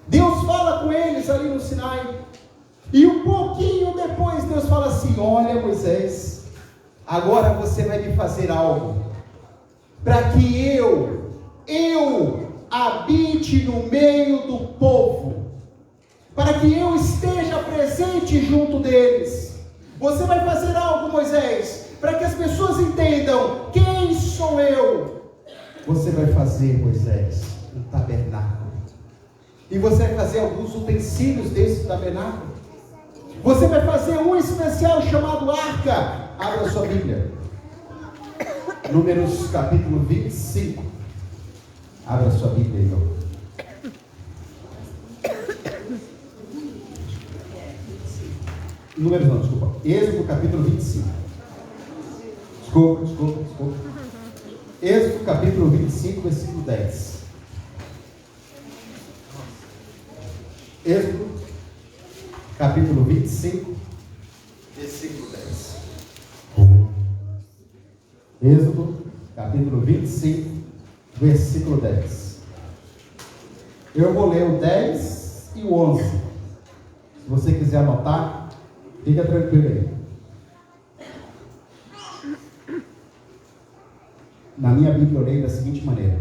Deus fala com eles ali no Sinai. E um pouquinho depois Deus fala assim: olha, Moisés, agora você vai me fazer algo, para que eu habite no meio do povo, para que eu esteja presente junto deles. Você vai fazer algo, Moisés, para que as pessoas entendam quem sou eu. Você vai fazer, Moisés, um tabernáculo. E você vai fazer alguns utensílios desse tabernáculo. Você vai fazer um especial chamado arca. Abra sua Bíblia. Números capítulo 25. Abra sua Bíblia, então. Números não, desculpa. Êxodo capítulo 25. Desculpa. Êxodo capítulo 25, versículo 10. Êxodo capítulo 25, versículo 10. Êxodo capítulo 25, versículo 10. Eu vou ler o 10 e o 11. Se você quiser anotar, fica tranquilo aí. Na minha Bíblia eu leio da seguinte maneira.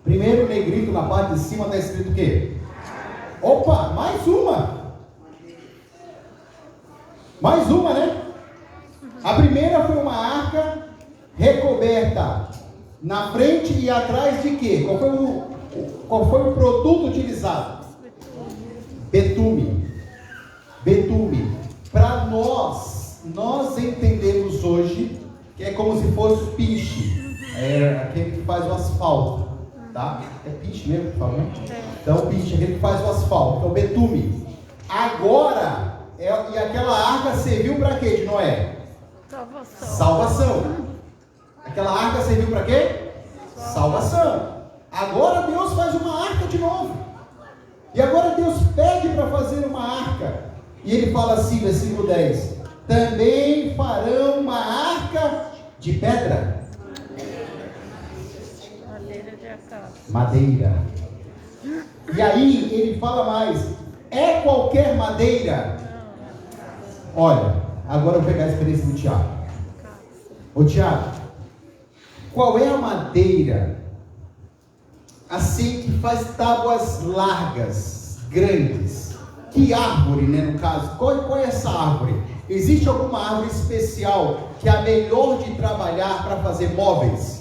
Primeiro, o negrito na parte de cima está escrito o quê? Opa, mais uma! Mais uma, né? A primeira foi uma arca recoberta na frente e atrás de quê? Qual foi o produto utilizado? Betume. Para nós entendemos hoje que é como se fosse piche. É aquele que faz o asfalto, tá? É piche mesmo, por favor? Então, piche, aquele que faz o asfalto, é o betume. Agora, e aquela arca serviu para quê de Noé? Salvação. Aquela arca serviu para quê? Salvação. Agora Deus faz uma arca de novo. E agora Deus pede para fazer uma arca. E ele fala assim, versículo 10: também farão uma arca de pedra. Madeira. E aí ele fala mais: é qualquer madeira? Olha, agora eu vou pegar a experiência do Tiago. Ô Tiago, qual é a madeira assim que faz tábuas largas, grandes? Que árvore, né, no caso? Qual é essa árvore? Existe alguma árvore especial que é a melhor de trabalhar para fazer móveis?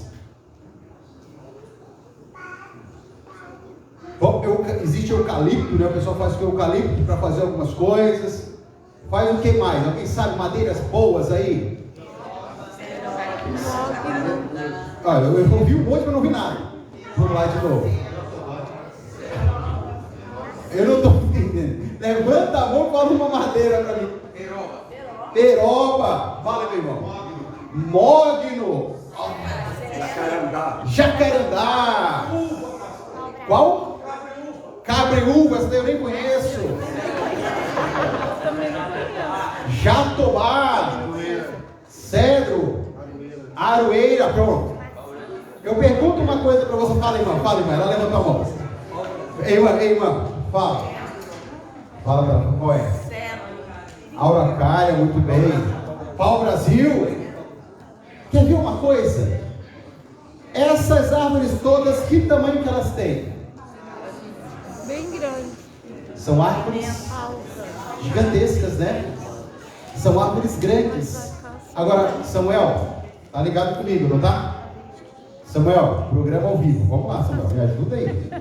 Existe eucalipto, né? O pessoal faz com eucalipto para fazer algumas coisas. Faz o que mais? Alguém sabe madeiras boas aí? Olha, eu ouvi um monte, mas não vi nada. Vamos lá de novo. Eu não estou entendendo. Levanta a mão e fala uma madeira para mim. Peroba. Fala, meu irmão. Mogno. Jacarandá. Qual? Cabreúva, essa daí eu nem conheço. Jatobá. Cedro. Aroeira. Pronto. Eu pergunto uma coisa para você. Fala, irmã. Ela levantou a mão. Ei, irmã. Fala para ela. Qual é? Auracaia, muito bem. Pau Brasil. Quer ver uma coisa? Essas árvores todas, que tamanho que elas têm? Bem grande. São árvores gigantescas, né? São árvores grandes. Agora, Samuel, tá ligado comigo, não tá? Samuel, programa ao vivo. Vamos lá, Samuel, me ajuda aí.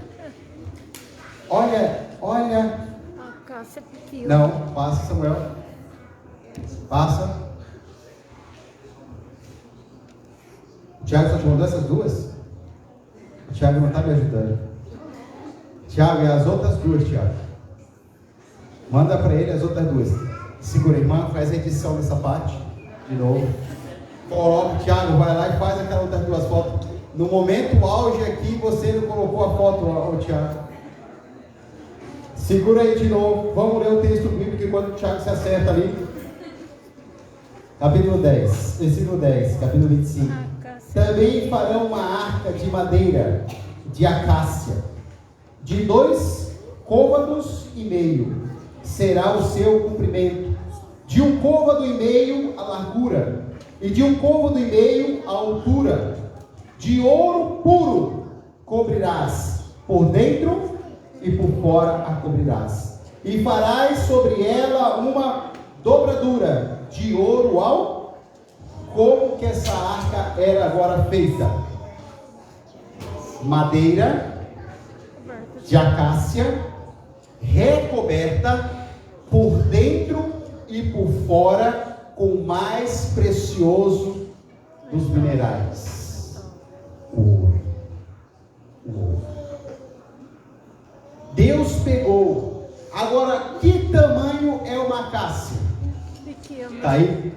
Olha. A Cássia pediu. Não, passa, Samuel. Passa. O Tiago só te mandou essas duas? O Tiago não está me ajudando. Tiago, é as outras duas, Tiago. Manda para ele as outras duas. Segura, irmã, faz a edição dessa parte. De novo. Coloca, Tiago, vai lá e faz aquelas outras duas fotos. No momento auge aqui, você não colocou a foto, ó, Tiago. Segura aí de novo. Vamos ler o texto bíblico enquanto o Tiago se acerta ali. Capítulo 10, versículo 10, capítulo 25. Também farão uma arca de madeira, de acácia, de 2 côvados e meio, será o seu comprimento, de 1 côvado e meio a largura, e de 1 côvado e meio a altura, de ouro puro cobrirás, por dentro e por fora a cobrirás, e farás sobre ela uma dobradura de ouro ao como que essa arca era agora feita? Madeira de acácia, recoberta por dentro e por fora com o mais precioso dos minerais, o ouro. Deus pegou. Agora, que tamanho é uma acácia? Pequeno. Tá aí?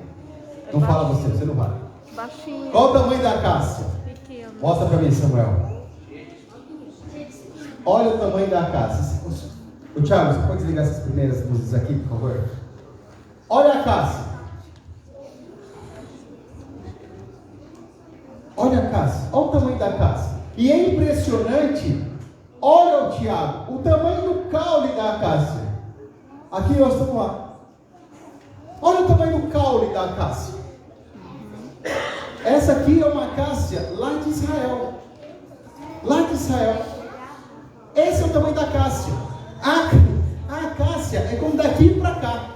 Não fala você não vai. Baixinho. Qual o tamanho da acácia? Pequeno. Mostra para mim, Samuel. Olha o tamanho da acácia. O Thiago, você pode desligar essas primeiras luzes aqui, por favor? Olha a acácia. Olha a acácia. Olha o tamanho da acácia. E é impressionante. Olha o Tiago, o tamanho do caule da acácia. Aqui nós estamos lá. Olha o tamanho do caule da acácia. Essa aqui é uma acácia lá de Israel. Lá de Israel. Esse é o tamanho da acácia. A acácia é como daqui para cá.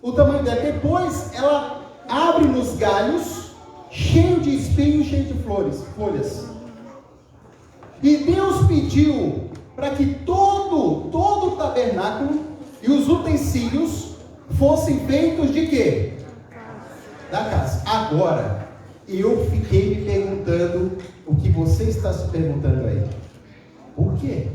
O tamanho dela. Depois ela abre nos galhos, cheio de espinhos, cheio de folhas. E Deus pediu para que todo o tabernáculo e os utensílios fossem feitos de quê? Da casa. Agora, eu fiquei me perguntando o que você está se perguntando aí. Por quê?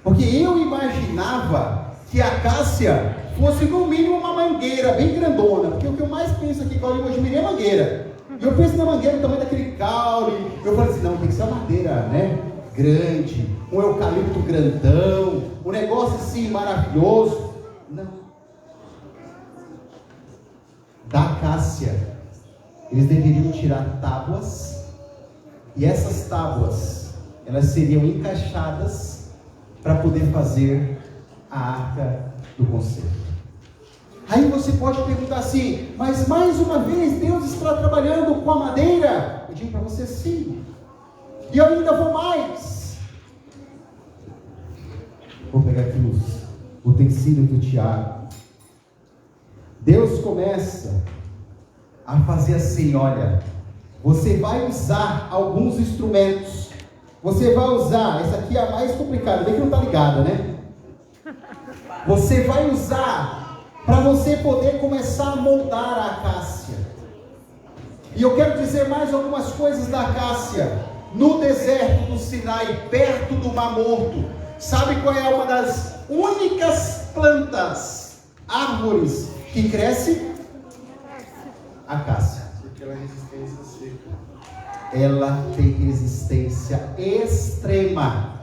Porque eu imaginava que a acácia fosse no mínimo uma mangueira bem grandona. Porque o que eu mais penso aqui com a Mogi-mirim é mangueira. E eu penso na mangueira, o tamanho daquele caule. Eu falei assim, não, tem que ser uma madeira, né? Grande, um eucalipto grandão, um negócio assim maravilhoso. Não. Da acácia, eles deveriam tirar tábuas. E essas tábuas, elas seriam encaixadas para poder fazer a arca do concerto. Aí você pode perguntar assim, mas mais uma vez Deus está trabalhando com a madeira? Eu digo para você sim. E eu ainda vou mais. Vou pegar aqui o utensílio do Tiago. Deus começa a fazer assim, olha, você vai usar alguns instrumentos. Você vai usar, essa aqui é a mais complicada, bem que não está ligada, né? Você vai usar para você poder começar a moldar a acácia. E eu quero dizer mais algumas coisas da acácia. No deserto do Sinai, perto do Mar Morto, sabe qual é uma das únicas plantas, árvores que cresce? Acácia. Porque ela é resistência seca. Ela tem resistência extrema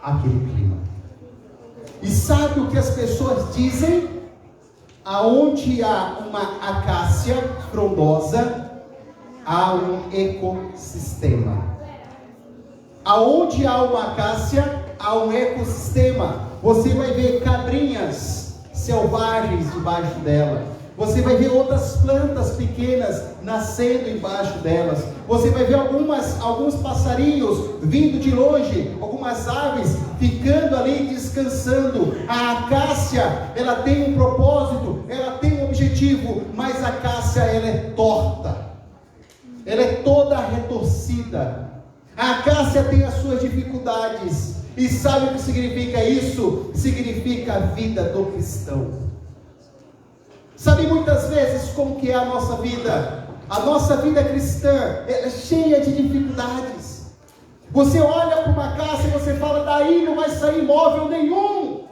àquele clima. E sabe o que as pessoas dizem? Aonde há uma acácia frondosa, há um ecossistema. Aonde há uma acácia, há um ecossistema. Você vai ver cabrinhas selvagens debaixo dela. Você vai ver outras plantas pequenas nascendo embaixo delas. Você vai ver alguns passarinhos vindo de longe, algumas aves ficando ali descansando. A acácia, ela tem um propósito, ela tem um objetivo, mas a acácia, ela é torta. Ela é toda retorcida. A acácia tem as suas dificuldades. E sabe o que significa isso? Significa a vida do cristão. Sabe muitas vezes como que é a nossa vida? A nossa vida cristã é cheia de dificuldades. Você olha para uma casa e você fala, daí não vai sair móvel nenhum.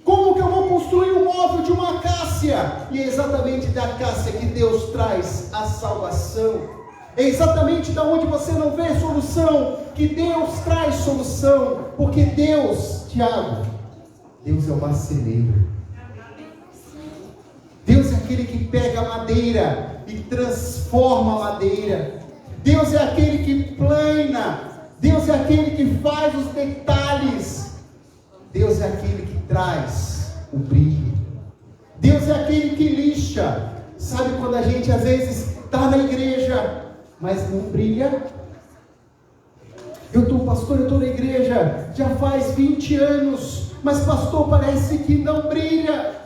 Como que eu vou construir um móvel de uma acácia? E é exatamente da acácia que Deus traz a salvação. É exatamente da onde você não vê solução, que Deus traz solução. Porque Deus, Tiago, Deus é o marceneiro. Deus é aquele que pega a madeira e transforma a madeira. Deus é aquele que plana. Deus é aquele que faz os detalhes. Deus é aquele que traz o brilho. Deus é aquele que lixa. Sabe quando a gente às vezes está na igreja, mas não brilha? Eu estou na igreja já faz 20 anos, mas pastor, parece que não brilha.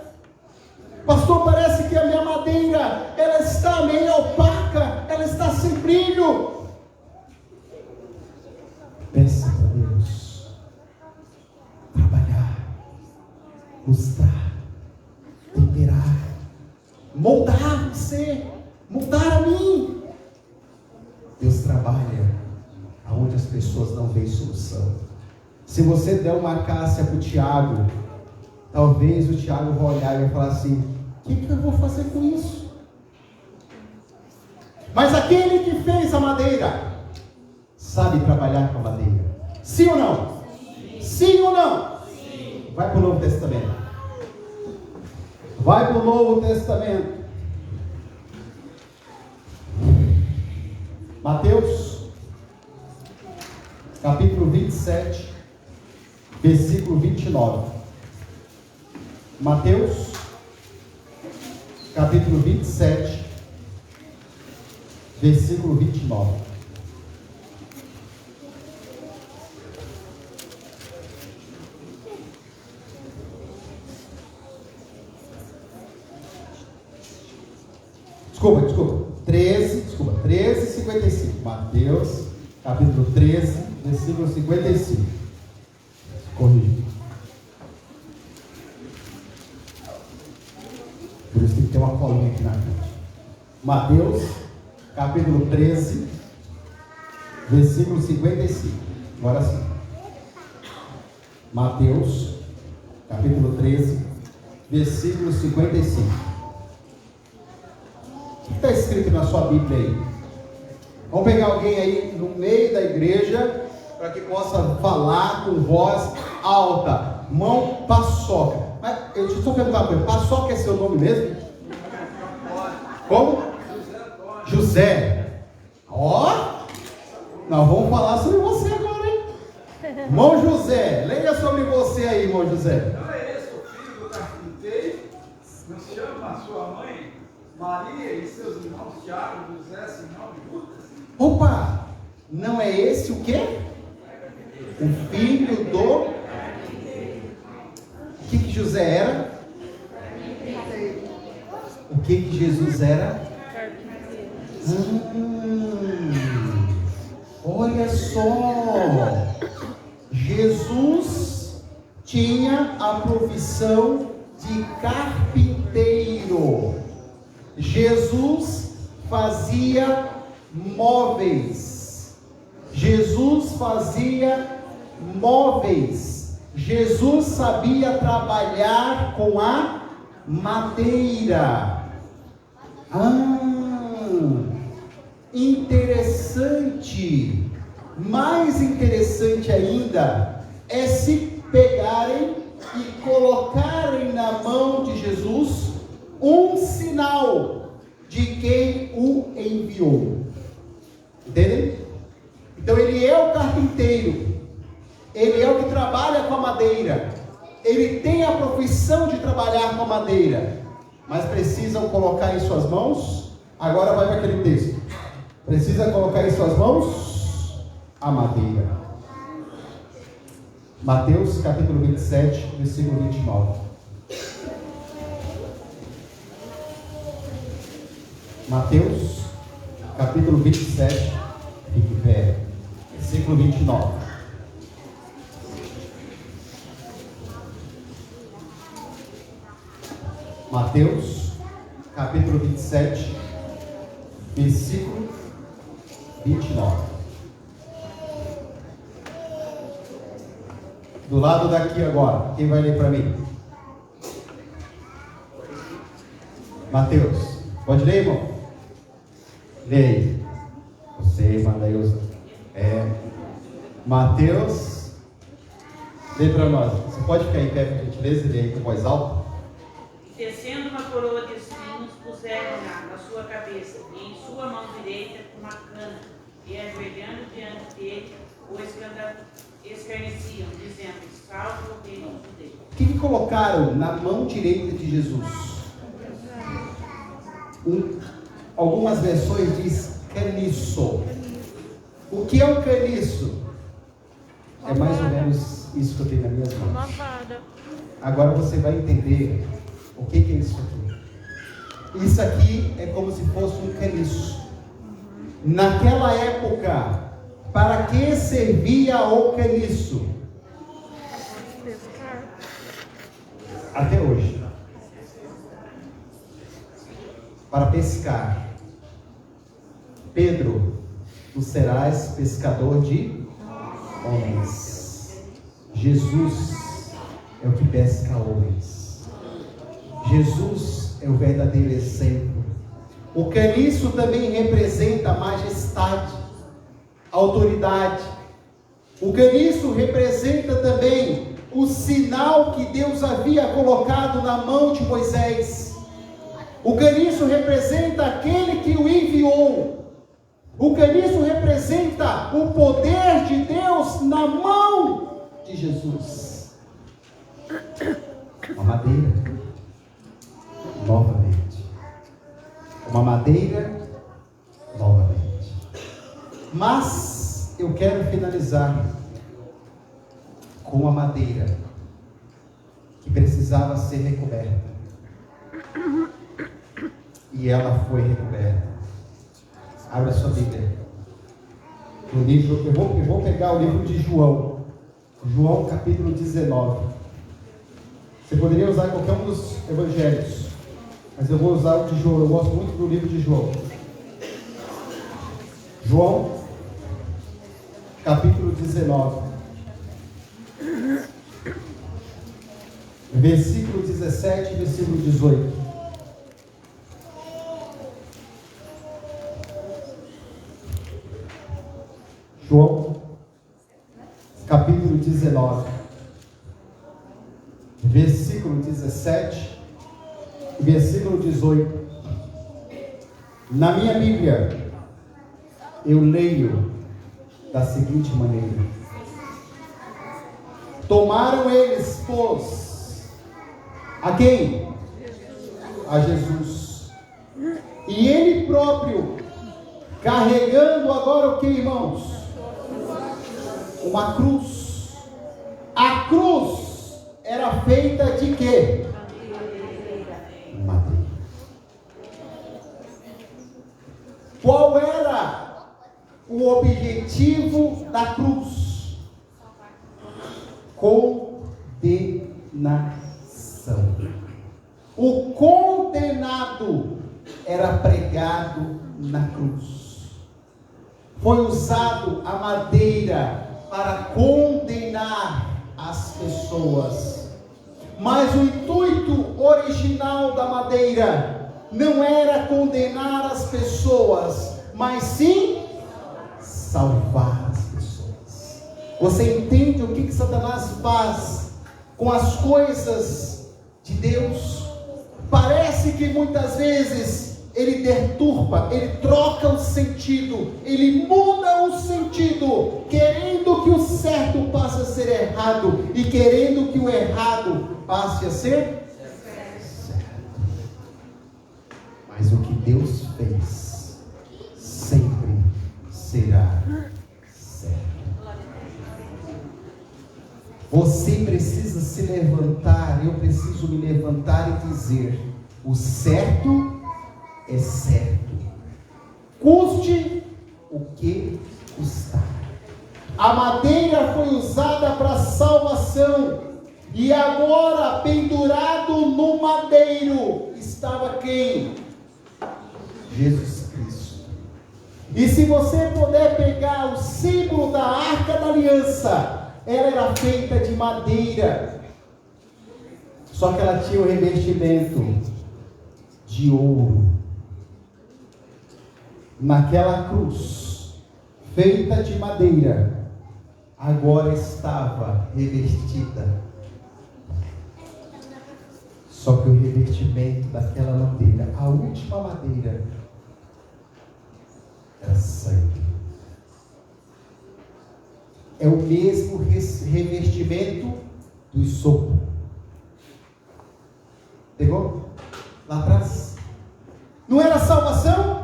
Pastor, parece que a minha madeira, ela está meio opaca, ela está sem brilho. Peça para Deus trabalhar, mostrar, temperar, moldar você, moldar a mim. Deus trabalha aonde as pessoas não veem solução. Se você der uma cássia para o Tiago, talvez o Tiago vai olhar e vai falar assim: o que eu vou fazer com isso? Mas aquele que fez a madeira sabe trabalhar com a madeira. Sim ou não? Sim ou não? Sim. Vai para o Novo Testamento. Vai para o Novo Testamento. Mateus, capítulo 27, versículo 29. Mateus, capítulo 27, versículo 29. Desculpa. 13:55. Mateus, capítulo 13, versículo 55. Corrija. Por isso tem que ter uma colinha aqui na frente. Mateus, capítulo 13, versículo 55. Agora sim. Mateus, capítulo 13, versículo 55. O que está escrito na sua Bíblia aí? Vamos pegar alguém aí no meio da igreja para que possa falar com voz alta. Mão Paçoca. Mas deixa eu só perguntar uma coisa: Paçoca é seu nome mesmo? Como? José. Ó, nós vamos falar sobre você agora, hein? Irmão José, leia sobre você aí, irmão José. Não é esse o filho do carpinteiro? Não chama a sua mãe Maria e seus irmãos Tiago, José, Simão e Judas? Opa, não é esse o quê? O filho do... O que José era? O que Jesus era? Olha só, Jesus tinha a profissão de carpinteiro. Jesus fazia móveis. Jesus fazia móveis. Jesus sabia trabalhar com a madeira. Interessante. Mais interessante ainda é se pegarem e colocarem na mão de Jesus um sinal de quem o enviou. Entendem? Então ele é o carpinteiro, ele é o que trabalha com a madeira, ele tem a profissão de trabalhar com a madeira, mas precisam colocar em suas mãos. Agora vai para aquele texto. Precisa colocar em suas mãos a madeira. Mateus capítulo 27, versículo 29. Mateus capítulo 27, fique pé, versículo 29. Mateus capítulo 27, versículo 29. Do lado daqui agora, quem vai ler para mim? Mateus, pode ler, irmão? Leia. Você, irmã Dailson. Mateus, lê para nós. Você pode ficar em pé, por gentileza, e ler com voz alta? Descendo uma coroa de espinhos, puseram-na na sua cabeça, e em sua mão direita uma cana, e ajoelhando diante dele, o escarneciam, dizendo: salve o rei dos judeus. O que colocaram na mão direita de Jesus? Algumas versões diz caniço. O que é um caniço? É mais ou menos isso que eu tenho nas minhas mãos. Agora você vai entender o que é isso aqui. Isso aqui é como se fosse um caniço. Naquela época, para que servia o caniço? Pescar. Até hoje. Para pescar. Pedro, tu serás pescador de homens. Jesus é o que pesca homens. Jesus é o verdadeiro exemplo. O caniço também representa majestade, autoridade. O caniço representa também o sinal que Deus havia colocado na mão de Moisés. O caniço representa aquele que o enviou. O caniço representa o poder de Deus na mão de Jesus. Uma madeira, novamente. Uma madeira, novamente. Mas eu quero finalizar com uma madeira que precisava ser recoberta. E ela foi recoberta. Abra sua Bíblia. No livro, eu vou pegar o livro de João. João capítulo 19. Você poderia usar qualquer um dos evangelhos, mas eu vou usar o de João. Eu gosto muito do livro de João. João capítulo 19. Versículo 17 e versículo 18. João, capítulo 19, versículo 17 e versículo 18. Na minha Bíblia, eu leio da seguinte maneira: tomaram eles, pois, a quem? A Jesus. E ele próprio, carregando agora o que, irmãos? Uma cruz. A cruz era feita de quê? Madeira. Qual era o objetivo da cruz? Condenação. O condenado era pregado na cruz. Foi usado a madeira para condenar as pessoas. Mas o intuito original da madeira não era condenar as pessoas, mas sim salvar as pessoas. Você entende o que Satanás faz com as coisas de Deus? Parece que muitas vezes ele deturpa, ele troca o sentido, ele muda o sentido, querendo que o certo passe a ser errado e querendo que o errado passe a ser certo. Mas o que Deus fez sempre será certo. Você precisa se levantar, eu preciso me levantar e dizer: o certo é certo, custe o que custar. A madeira foi usada para salvação, e agora pendurado no madeiro estava quem? Jesus Cristo. E se você puder pegar o símbolo da Arca da Aliança, ela era feita de madeira, só que ela tinha o revestimento de ouro. Naquela cruz, feita de madeira, agora estava revestida. Só que o revestimento daquela madeira, a última madeira, era sangue. É o mesmo revestimento do isopo. Pegou? Lá atrás. Não era salvação?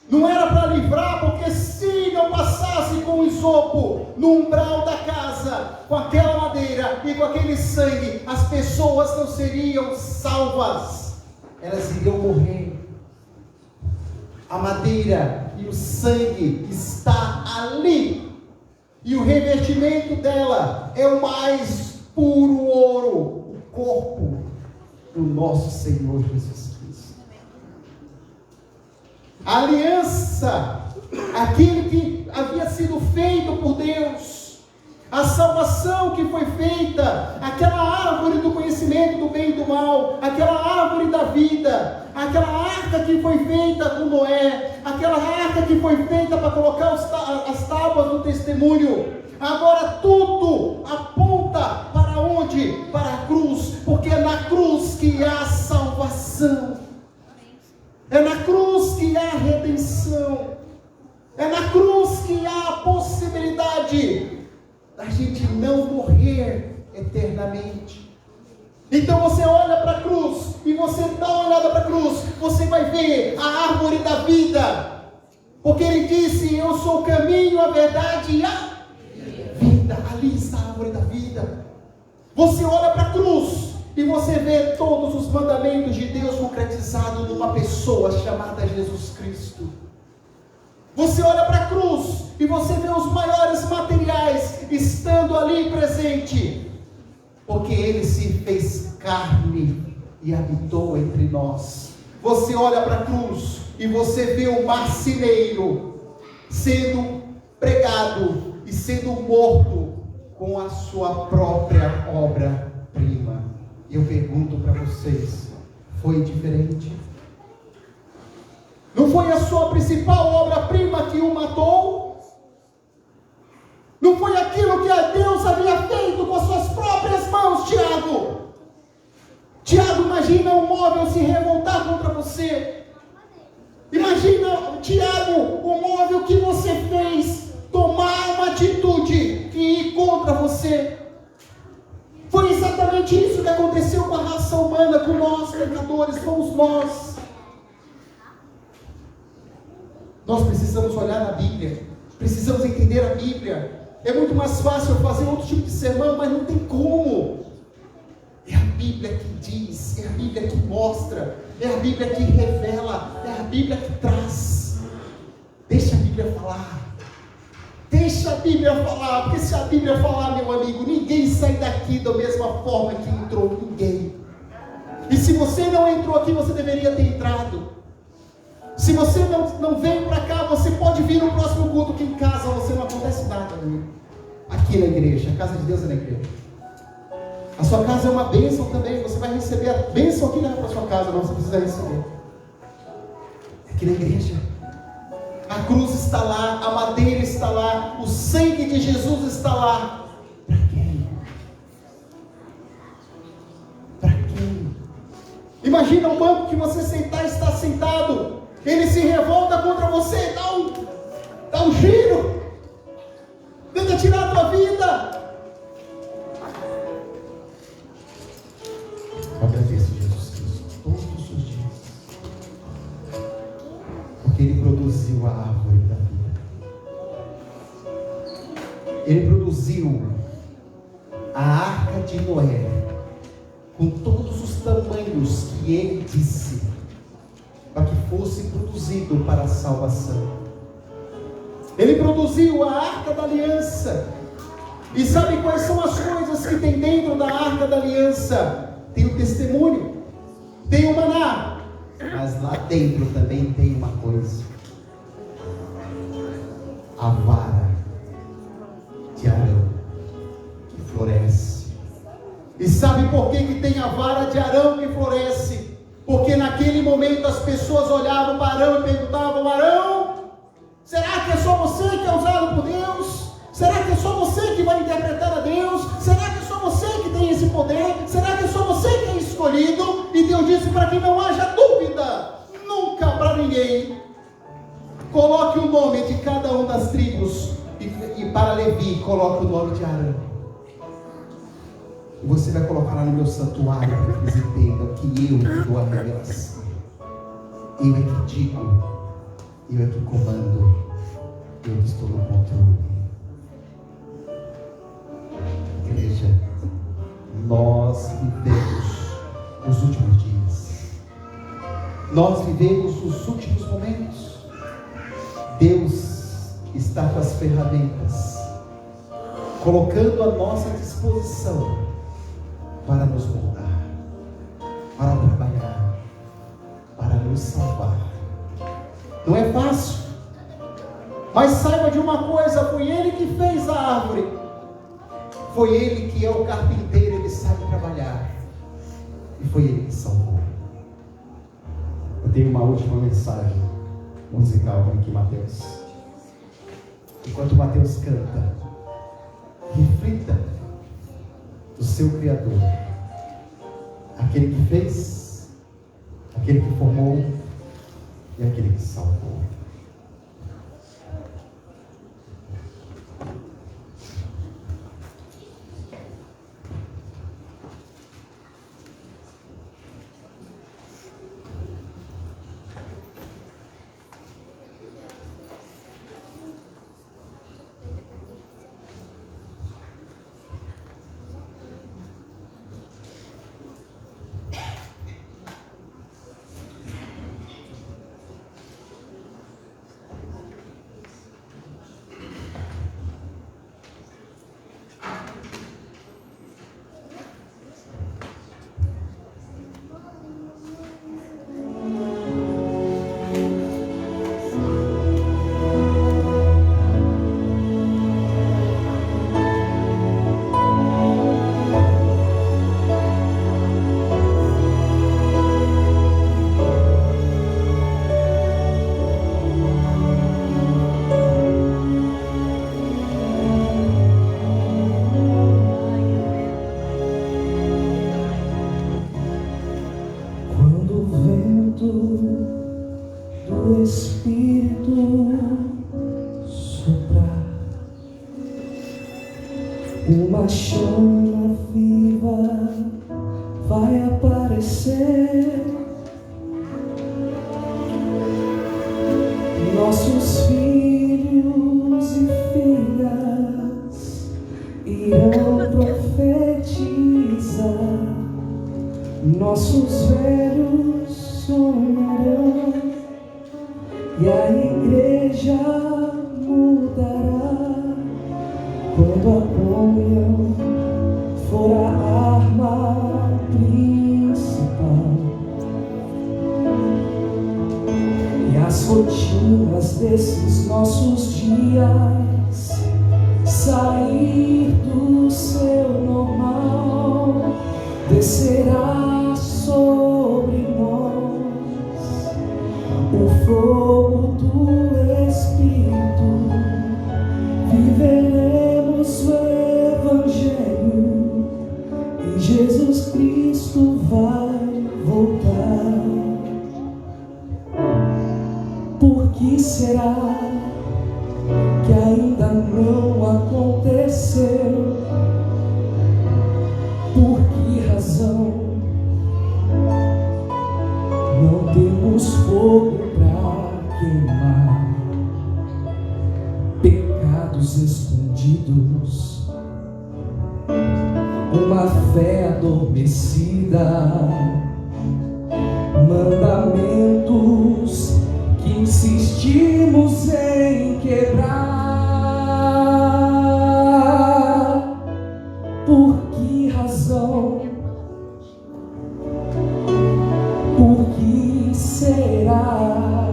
Não era para livrar, porque se não passasse com o isopo no umbral da casa, com aquela madeira e com aquele sangue, as pessoas não seriam salvas. elas iriam morrer. A madeira e o sangue está ali. E o revestimento dela é o mais puro ouro, o corpo do nosso Senhor Jesus Cristo. A aliança, aquilo que havia sido feito por Deus, a salvação que foi feita, aquela árvore do conhecimento do bem e do mal, aquela árvore da vida, aquela arca que foi feita com Noé, aquela arca que foi feita para colocar as tábuas do testemunho, agora tudo aponta para onde? Para a cruz, porque é na cruz que há salvação, é na cruz que há redenção, é na cruz que há a possibilidade da gente não morrer eternamente. Então você olha para a cruz, e você dá uma olhada para a cruz, você vai ver a árvore da vida, porque ele disse: eu sou o caminho, a verdade e a vida. Ali está a árvore da vida. Você olha para a cruz e você vê todos os mandamentos de Deus concretizados numa pessoa chamada Jesus Cristo. Você olha para a cruz e você vê os maiores materiais estando ali presente, porque ele se fez carne e habitou entre nós. Você olha para a cruz e você vê o marceneiro sendo pregado e sendo morto com a sua própria obra-prima. E eu pergunto para vocês, foi diferente? Não foi a sua principal obra-prima que o matou? Não foi aquilo que a Deus havia feito com as suas próprias mãos, Tiago? Tiago, imagina um móvel se revoltar contra você. Imagina, Tiago, o móvel que você fez tomar uma atitude e ir contra você. Foi exatamente isso que aconteceu com a raça humana, com nós, pecadores, fomos nós. Nós precisamos olhar na Bíblia, precisamos entender a Bíblia. É muito mais fácil fazer outro tipo de sermão, mas não tem como. É a Bíblia que diz, é a Bíblia que mostra, é a Bíblia que revela, é a Bíblia que traz. Deixa a Bíblia falar. Deixa a Bíblia falar, porque se a Bíblia falar, meu amigo, ninguém sai daqui da mesma forma que entrou, ninguém. E se você não entrou aqui, você deveria ter entrado. Se você não veio para cá, você pode vir no próximo culto, que em casa você não acontece nada, amigo. Aqui na igreja, a casa de Deus é na igreja. A sua casa é uma bênção também, você vai receber a bênção aqui, não é para a sua casa, não, você precisa receber. Aqui na igreja. A cruz está lá, a madeira está lá, o sangue de Jesus está lá. Para quem? Para quem? Imagina o banco que você está sentado, ele se revolta contra você, dá um giro, tenta tirar a tua vida. Agradeço Jesus Cristo todos os dias, porque ele produziu a árvore da vida. Ele produziu a arca de Noé com todos os tamanhos que ele disse, para que fosse produzido para a salvação. Ele produziu a arca da aliança. E sabe quais são as coisas que tem dentro da arca da aliança? Tem o testemunho, tem o maná, mas lá dentro também tem uma coisa: a vara de Arão que floresce. E sabe por que tem a vara de Arão que floresce? Porque naquele momento as pessoas olhavam para Arão e perguntavam: Arão, será que é só você que é usado por Deus? Será que é só você que vai interpretar a Deus? Será que é só você que tem esse poder? Será que é só você que é escolhido? E Deus disse para que não haja dúvida, nunca para ninguém. Coloque o nome de cada uma das tribos, e para Levi coloque o nome de Arão. E você vai colocar lá no meu santuário, para que eles entendam que eu dou a revelação. Eu é que digo, eu é que comando, eu que estou no controle. Igreja, nós vivemos os últimos dias. Nós vivemos os últimos momentos. Deus está com as ferramentas, colocando à nossa disposição para nos moldar, para trabalhar, para nos salvar. Não é fácil, mas saiba de uma coisa: foi Ele que fez a árvore, foi Ele que é o carpinteiro, Ele sabe trabalhar, e foi Ele que salvou. Eu tenho uma última mensagem musical aqui, Mateus. Enquanto Mateus canta, reflita do seu Criador, aquele que fez, aquele que formou e aquele que salvou. Uma chama viva vai aparecer. Nossos filhos e filhas irão profetizar. Nossos velhos sonharão e a igreja mudará. Quando a comunhão for a arma principal e as rotinas desses nossos dias sair do seu normal, descerá sobre nós o fogo do Espírito. Viveremos o Evangelho e Jesus Cristo vai voltar. Por que será que ainda não aconteceu? Por que razão não temos fogo para queimar? Pecados escondidos, uma fé adormecida, mandamentos que insistimos em quebrar. Por que razão? Por que será?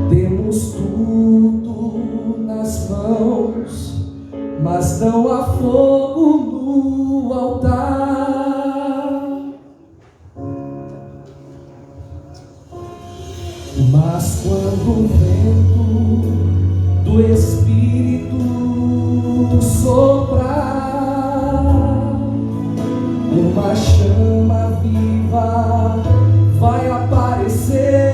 Temos tudo nas mãos, mas não há fogo no altar. Mas quando o vento do Espírito soprar, uma chama viva vai aparecer.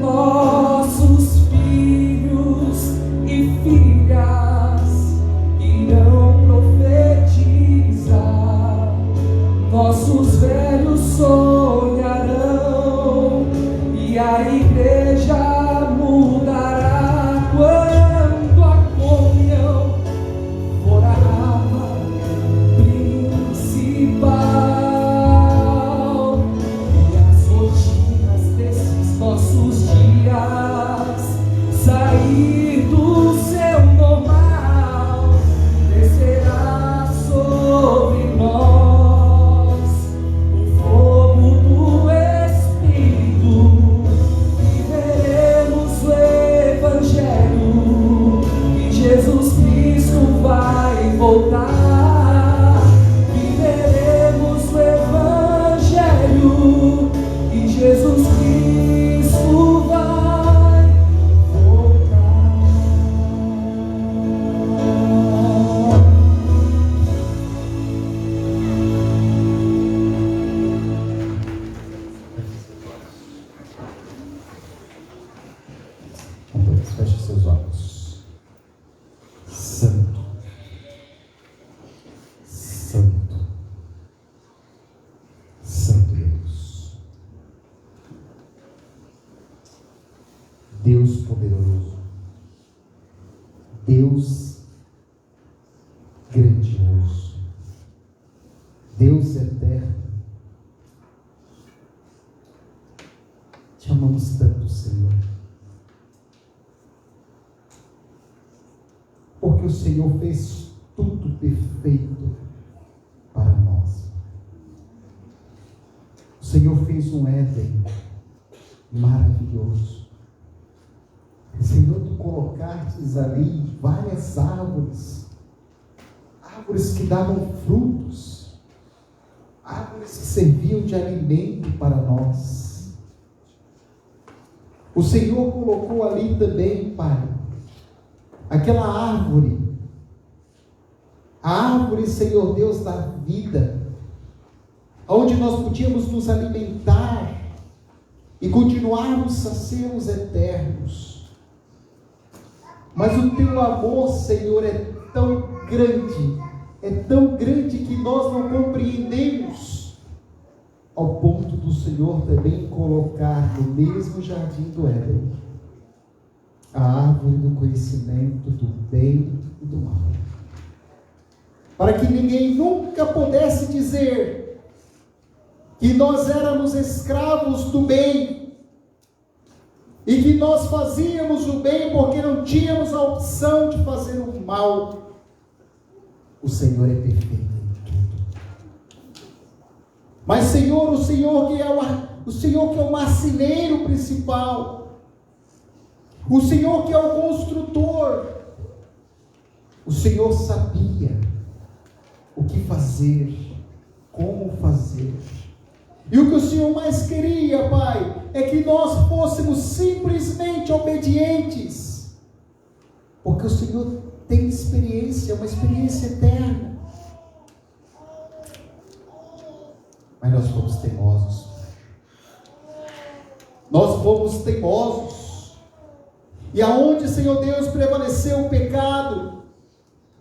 Nossos filhos e filhas irão profetizar. Nossos velhos sonharão e a igreja mudará. Quando a comunhão for a arma principal fluir do seu normal descerá sobre nós o fogo do Espírito. Viveremos o Evangelho e Jesus Cristo vai voltar. Viveremos o Evangelho e Jesus Cristo vai voltar. Então, feche seus olhos. Santo, Santo, Santo Deus, Deus poderoso, Deus grandioso, Deus eterno. Te amamos tanto, Senhor, porque o Senhor fez tudo perfeito para nós. O Senhor fez um Éden maravilhoso. Senhor, tu colocastes ali várias árvores, árvores que davam frutos, árvores que serviam de alimento para nós. O Senhor colocou ali também, Pai, aquela árvore, a árvore, Senhor Deus, da vida, onde nós podíamos nos alimentar e continuarmos a ser os eternos. Mas o teu amor, Senhor, é tão grande que nós não compreendemos, ao ponto do Senhor também colocar no mesmo jardim do Éden a árvore do conhecimento do bem e do mal, para que ninguém nunca pudesse dizer que nós éramos escravos do bem e que nós fazíamos o bem porque não tínhamos a opção de fazer o mal. O Senhor é perfeito em tudo. Mas, Senhor, o Senhor que é o marceneiro principal, o Senhor que é o construtor, o Senhor sabia o que fazer, como fazer. E o que o Senhor mais queria, Pai, é que nós fôssemos simplesmente obedientes, porque o Senhor tem experiência, uma experiência eterna. Mas nós fomos teimosos. Nós fomos teimosos. E aonde, Senhor Deus, prevaleceu o pecado,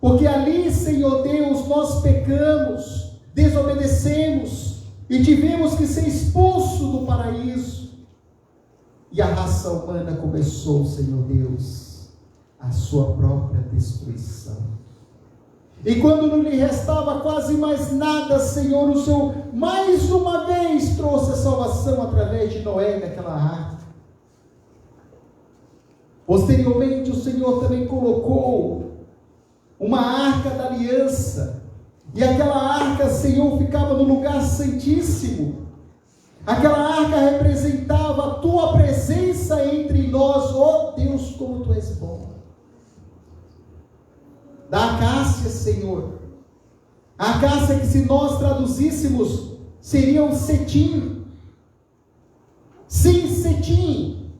porque ali, Senhor Deus, nós pecamos, desobedecemos e tivemos que ser expulsos do paraíso. E a raça humana começou, Senhor Deus, a sua própria destruição. E quando não lhe restava quase mais nada, Senhor, o Senhor mais uma vez trouxe a salvação através de Noé naquela arca. Posteriormente, o Senhor também colocou uma arca da aliança, e aquela arca, Senhor, ficava no lugar santíssimo. Aquela arca representava a tua presença entre nós. Oh Deus, como tu és bom. Da acácia, Senhor, a acácia que, se nós traduzíssemos, seria um cetim. Sim, cetim.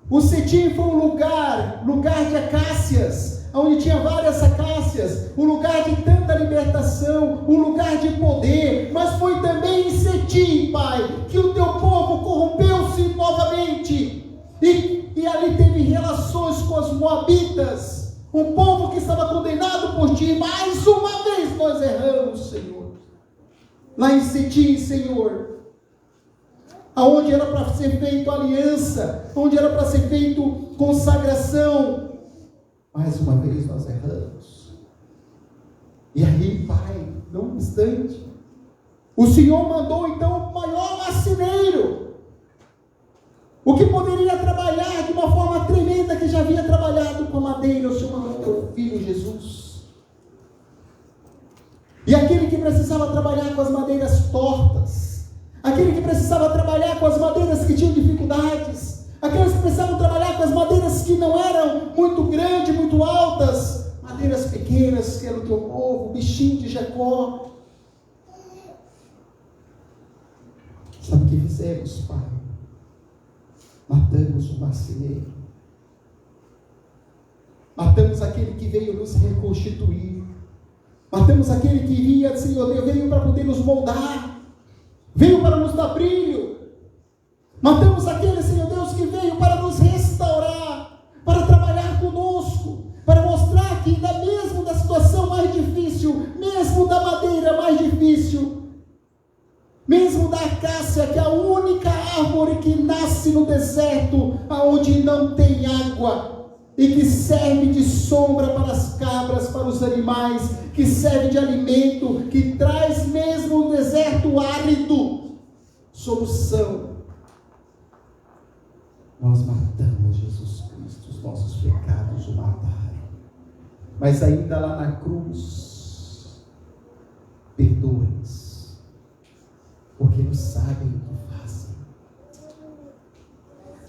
O cetim foi um lugar de acácias, onde tinha várias acácias, um lugar de tanta libertação, um lugar de poder. Mas foi também em cetim, Pai, que o teu povo corrompeu-se novamente, e ali teve relações com os moabitas, um povo que estava condenado por ti. Mais uma vez nós erramos, Senhor, lá em cetim, Senhor, aonde era para ser feita aliança, onde era para ser feito consagração. Mais uma vez nós erramos. E aí, Pai, não obstante, o Senhor mandou então o maior marceneiro, O que poderia trabalhar de uma forma tremenda, que já havia trabalhado com a madeira, o Senhor mandou teu filho Jesus. E aquele que precisava trabalhar com as madeiras tortas, aquele que precisava trabalhar com as madeiras que tinham dificuldades, aqueles que precisavam trabalhar com as madeiras que não eram muito grandes, muito altas, madeiras pequenas, que era o teu povo, o bichinho de Jacó. Sabe o que fizemos, Pai? Matamos o marceneiro. Matamos aquele que veio nos reconstituir. Matamos aquele que via, Senhor Deus, veio para poder nos moldar. Veio para nos dar brilho. Matamos aquele, Senhor Deus, que veio para nos restaurar, para trabalhar conosco, para mostrar que mesmo da situação mais difícil, mesmo da madeira mais difícil, mesmo da acácia, que é a única árvore que nasce no deserto, aonde não tem água, e que serve de sombra para as cabras, para os animais, que serve de alimento, que traz mesmo no deserto árido solução. Nós matamos Jesus Cristo, os nossos pecados o mataram. Mas ainda lá na cruz, perdoa-nos, porque não sabem o que fazem.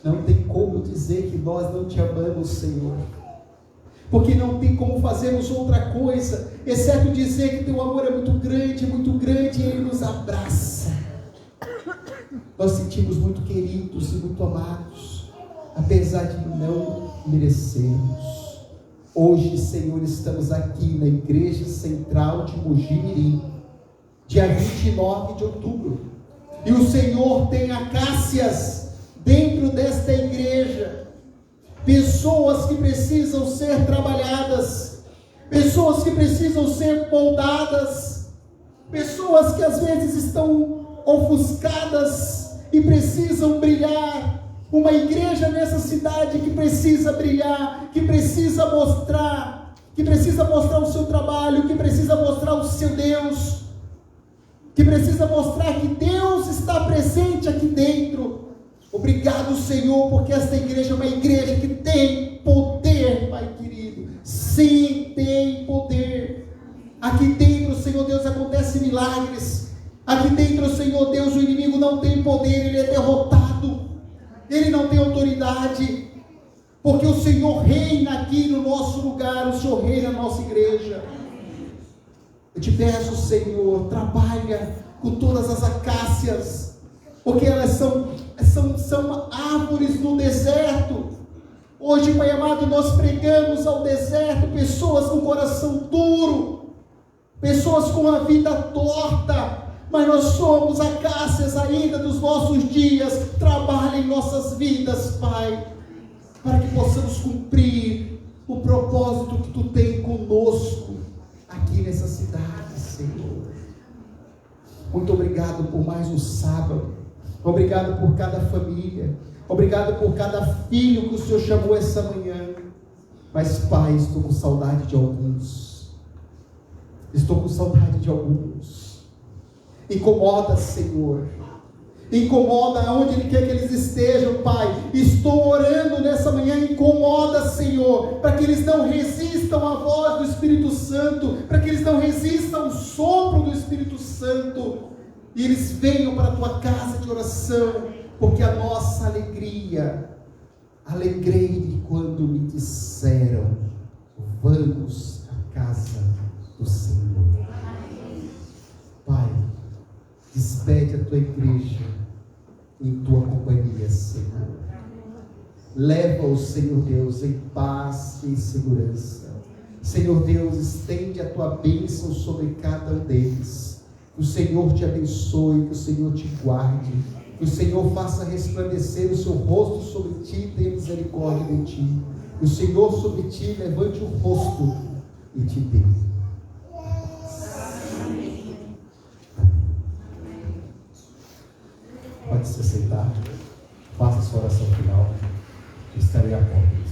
Não tem como dizer que nós não te amamos, Senhor, porque não tem como fazermos outra coisa, exceto dizer que teu amor é muito grande, e Ele nos abraça. Nós sentimos muito queridos e muito amados, apesar de não merecermos. Hoje, Senhor, estamos aqui na Igreja Central de Mojimirim, dia 29 de outubro, e o Senhor tem acácias dentro desta igreja, pessoas que precisam ser trabalhadas, pessoas que precisam ser moldadas, pessoas que às vezes estão ofuscadas e precisam brilhar. Uma igreja nessa cidade que precisa brilhar, que precisa mostrar o seu trabalho, que precisa mostrar o seu Deus, que precisa mostrar que Deus está presente aqui dentro. Obrigado, Senhor, porque esta igreja é uma igreja que tem poder, Pai querido. Sim, tem poder. Aqui dentro, Senhor Deus, acontecem milagres. Aqui dentro, Senhor Deus, o inimigo não tem poder, ele é derrotado. Ele não tem autoridade, porque o Senhor reina aqui no nosso lugar, o Senhor reina na nossa igreja. Eu te peço, Senhor, trabalha com todas as acácias, porque elas são árvores no deserto. Hoje, Pai amado, nós pregamos ao deserto pessoas com coração duro, pessoas com a vida torta, mas nós somos acácias ainda dos nossos dias. Trabalha em nossas vidas, Pai, para que possamos cumprir o propósito que Tu tem conosco aqui nessa cidade, Senhor. Muito obrigado por mais um sábado. Obrigado por cada família. Obrigado por cada filho que o Senhor chamou essa manhã. Mas, Pai, estou com saudade de alguns. Estou com saudade de alguns. Incomoda, Senhor. Incomoda onde Ele quer que eles estejam, Pai. Estou orando nessa manhã. Incomoda, Senhor, para que eles não resistam à voz do Espírito Santo, para que eles não resistam ao sopro do Espírito Santo, e eles venham para a Tua casa de oração, porque a nossa alegria, alegrei-me quando me disseram: vamos à casa do Senhor. Pai, despede a Tua igreja em Tua companhia, Senhor. Leva-os, Senhor Deus, em paz e em segurança. Senhor Deus, estende a Tua bênção sobre cada um deles. Que o Senhor te abençoe, que o Senhor te guarde, que o Senhor faça resplandecer o seu rosto sobre ti e tenha misericórdia de ti. Que o Senhor sobre ti levante o rosto e te dê. Pode se sentar, faça a sua oração final. Estarei à porta.